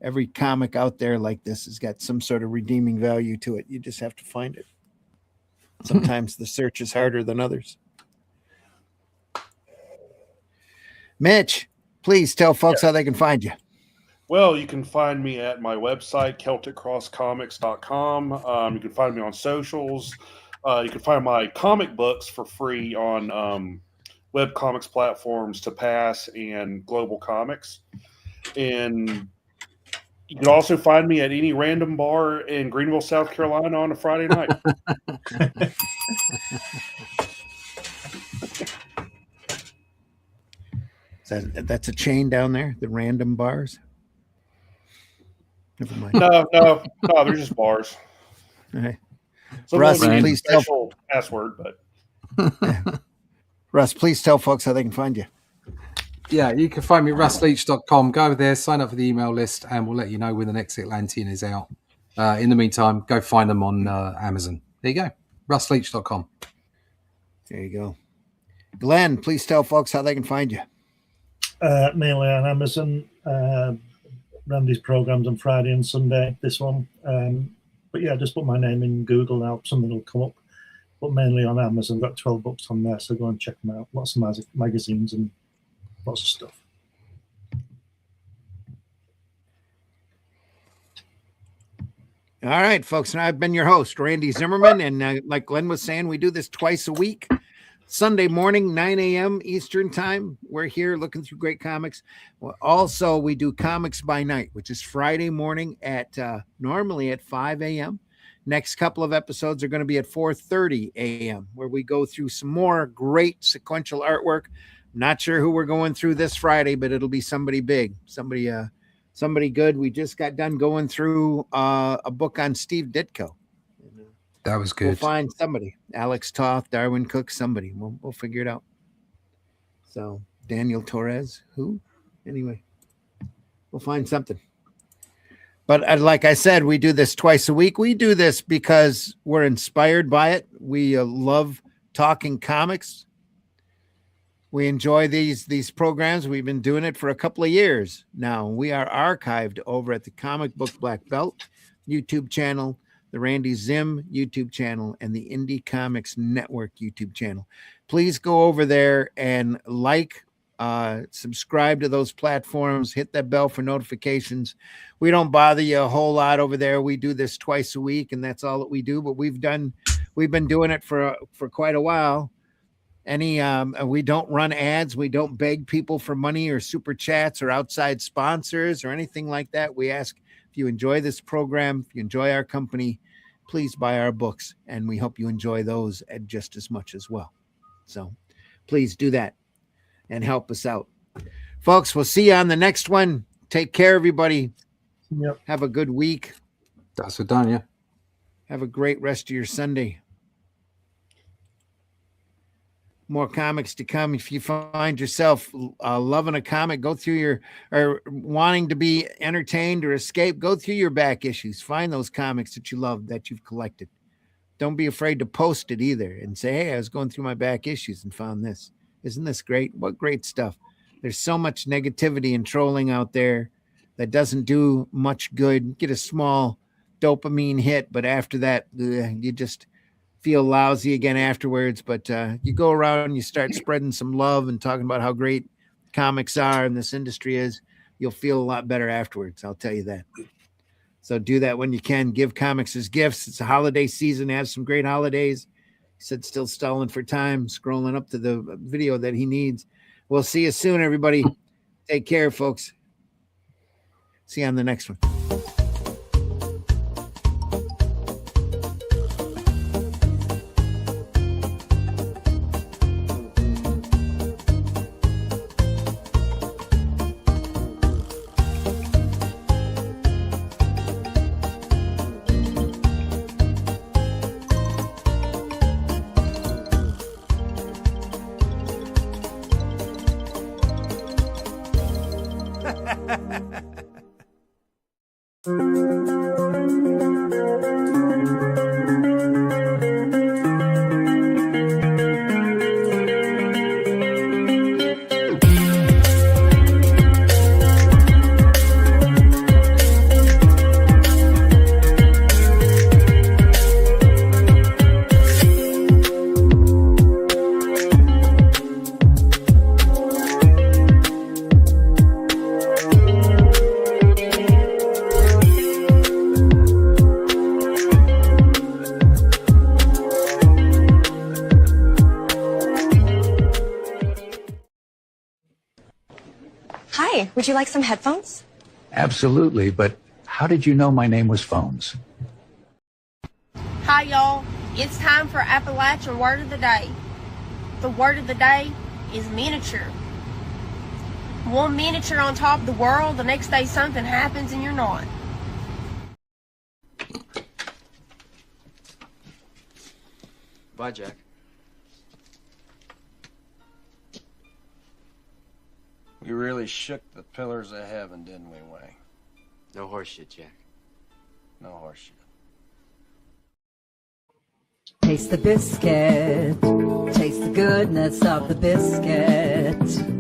every comic out there like this has got some sort of redeeming value to it. You just have to find it. Sometimes the search is harder than others. Mitch, please tell folks how they can find you. Well, you can find me at my website, CelticCrossComics.com. You can find me on socials. You can find my comic books for free on web comics platforms Tapas and Global Comics. And you can also find me at any random bar in Greenville, South Carolina on a Friday night. That's a chain down there, the random bars? Never mind. No, they're just bars. All right. Some Russ, of them please use special password, but Russ, please tell folks how they can find you. Yeah, you can find me at russleach.com. Go there, sign up for the email list, and we'll let you know when the next Atlantean is out. In the meantime, go find them on Amazon. There you go, russleach.com. There you go. Glenn, please tell folks how they can find you. Mainly on Amazon. Randy's programs on Friday and Sunday, this one. But yeah, just put my name in Google now, something will come up. But mainly on Amazon, got 12 books on there, so go and check them out. Lots of magazines and lots of stuff. All right, folks. And I've been your host, Randy Zimmerman. And like Glenn was saying, we do this twice a week. Sunday morning, 9 a.m. Eastern time. We're here looking through great comics. Well, also, we do Comics by Night, which is Friday morning at normally at 5 a.m. Next couple of episodes are going to be at 4:30 a.m., where we go through some more great sequential artwork. Not sure who we're going through this Friday, but it'll be somebody big, somebody good. We just got done going through a book on Steve Ditko. That was good. We'll find somebody. Alex Toth, Darwin Cook, somebody. We'll figure it out. So Daniel Torres, who? Anyway, we'll find something. But like I said, we do this twice a week. We do this because we're inspired by it. We love talking comics. We enjoy these programs. We've been doing it for a couple of years now. We are archived over at the Comic Book Black Belt YouTube channel, the Randy Zim YouTube channel, and the Indie Comics Network YouTube channel. Please go over there and subscribe to those platforms, hit that bell for notifications. We don't bother you a whole lot over there. We do this twice a week, and that's all that we do, but we've been doing it for quite a while. We don't run ads. We don't beg people for money or super chats or outside sponsors or anything like that. We ask, if you enjoy this program, if you enjoy our company, please buy our books, and we hope you enjoy those just as much as well. So please do that and help us out. Folks, we'll see you on the next one. Take care, everybody. Yep. Have a good week. That's what done, yeah. Have a great rest of your Sunday. More comics to come. If you find yourself loving a comic, go through or wanting to be entertained or escape, go through your back issues. Find those comics that you love, that you've collected. Don't be afraid to post it either and say, hey, I was going through my back issues and found this. Isn't this great? What great stuff. There's so much negativity and trolling out there that doesn't do much good. Get a small dopamine hit, but after that, you just feel lousy again afterwards. But you go around and you start spreading some love and talking about how great comics are and this industry is, you'll feel a lot better afterwards. I'll tell you that. So do that when you can. Give comics as gifts. It's a holiday season. Have some great holidays. He said still stalling for time, scrolling up to the video that he needs. We'll see you soon, everybody. Take care, folks. See you on the next one. Hi, would you like some headphones? Absolutely, but how did you know my name was Phones? Hi, y'all. It's time for Appalachian Word of the Day. The word of the day is miniature. One miniature on top of the world, the next day something happens and you're not. Bye, Jack. We really shook the pillars of heaven, didn't we, Wayne? No horseshit, Jack. No horseshit. Taste the biscuit. Taste the goodness of the biscuit.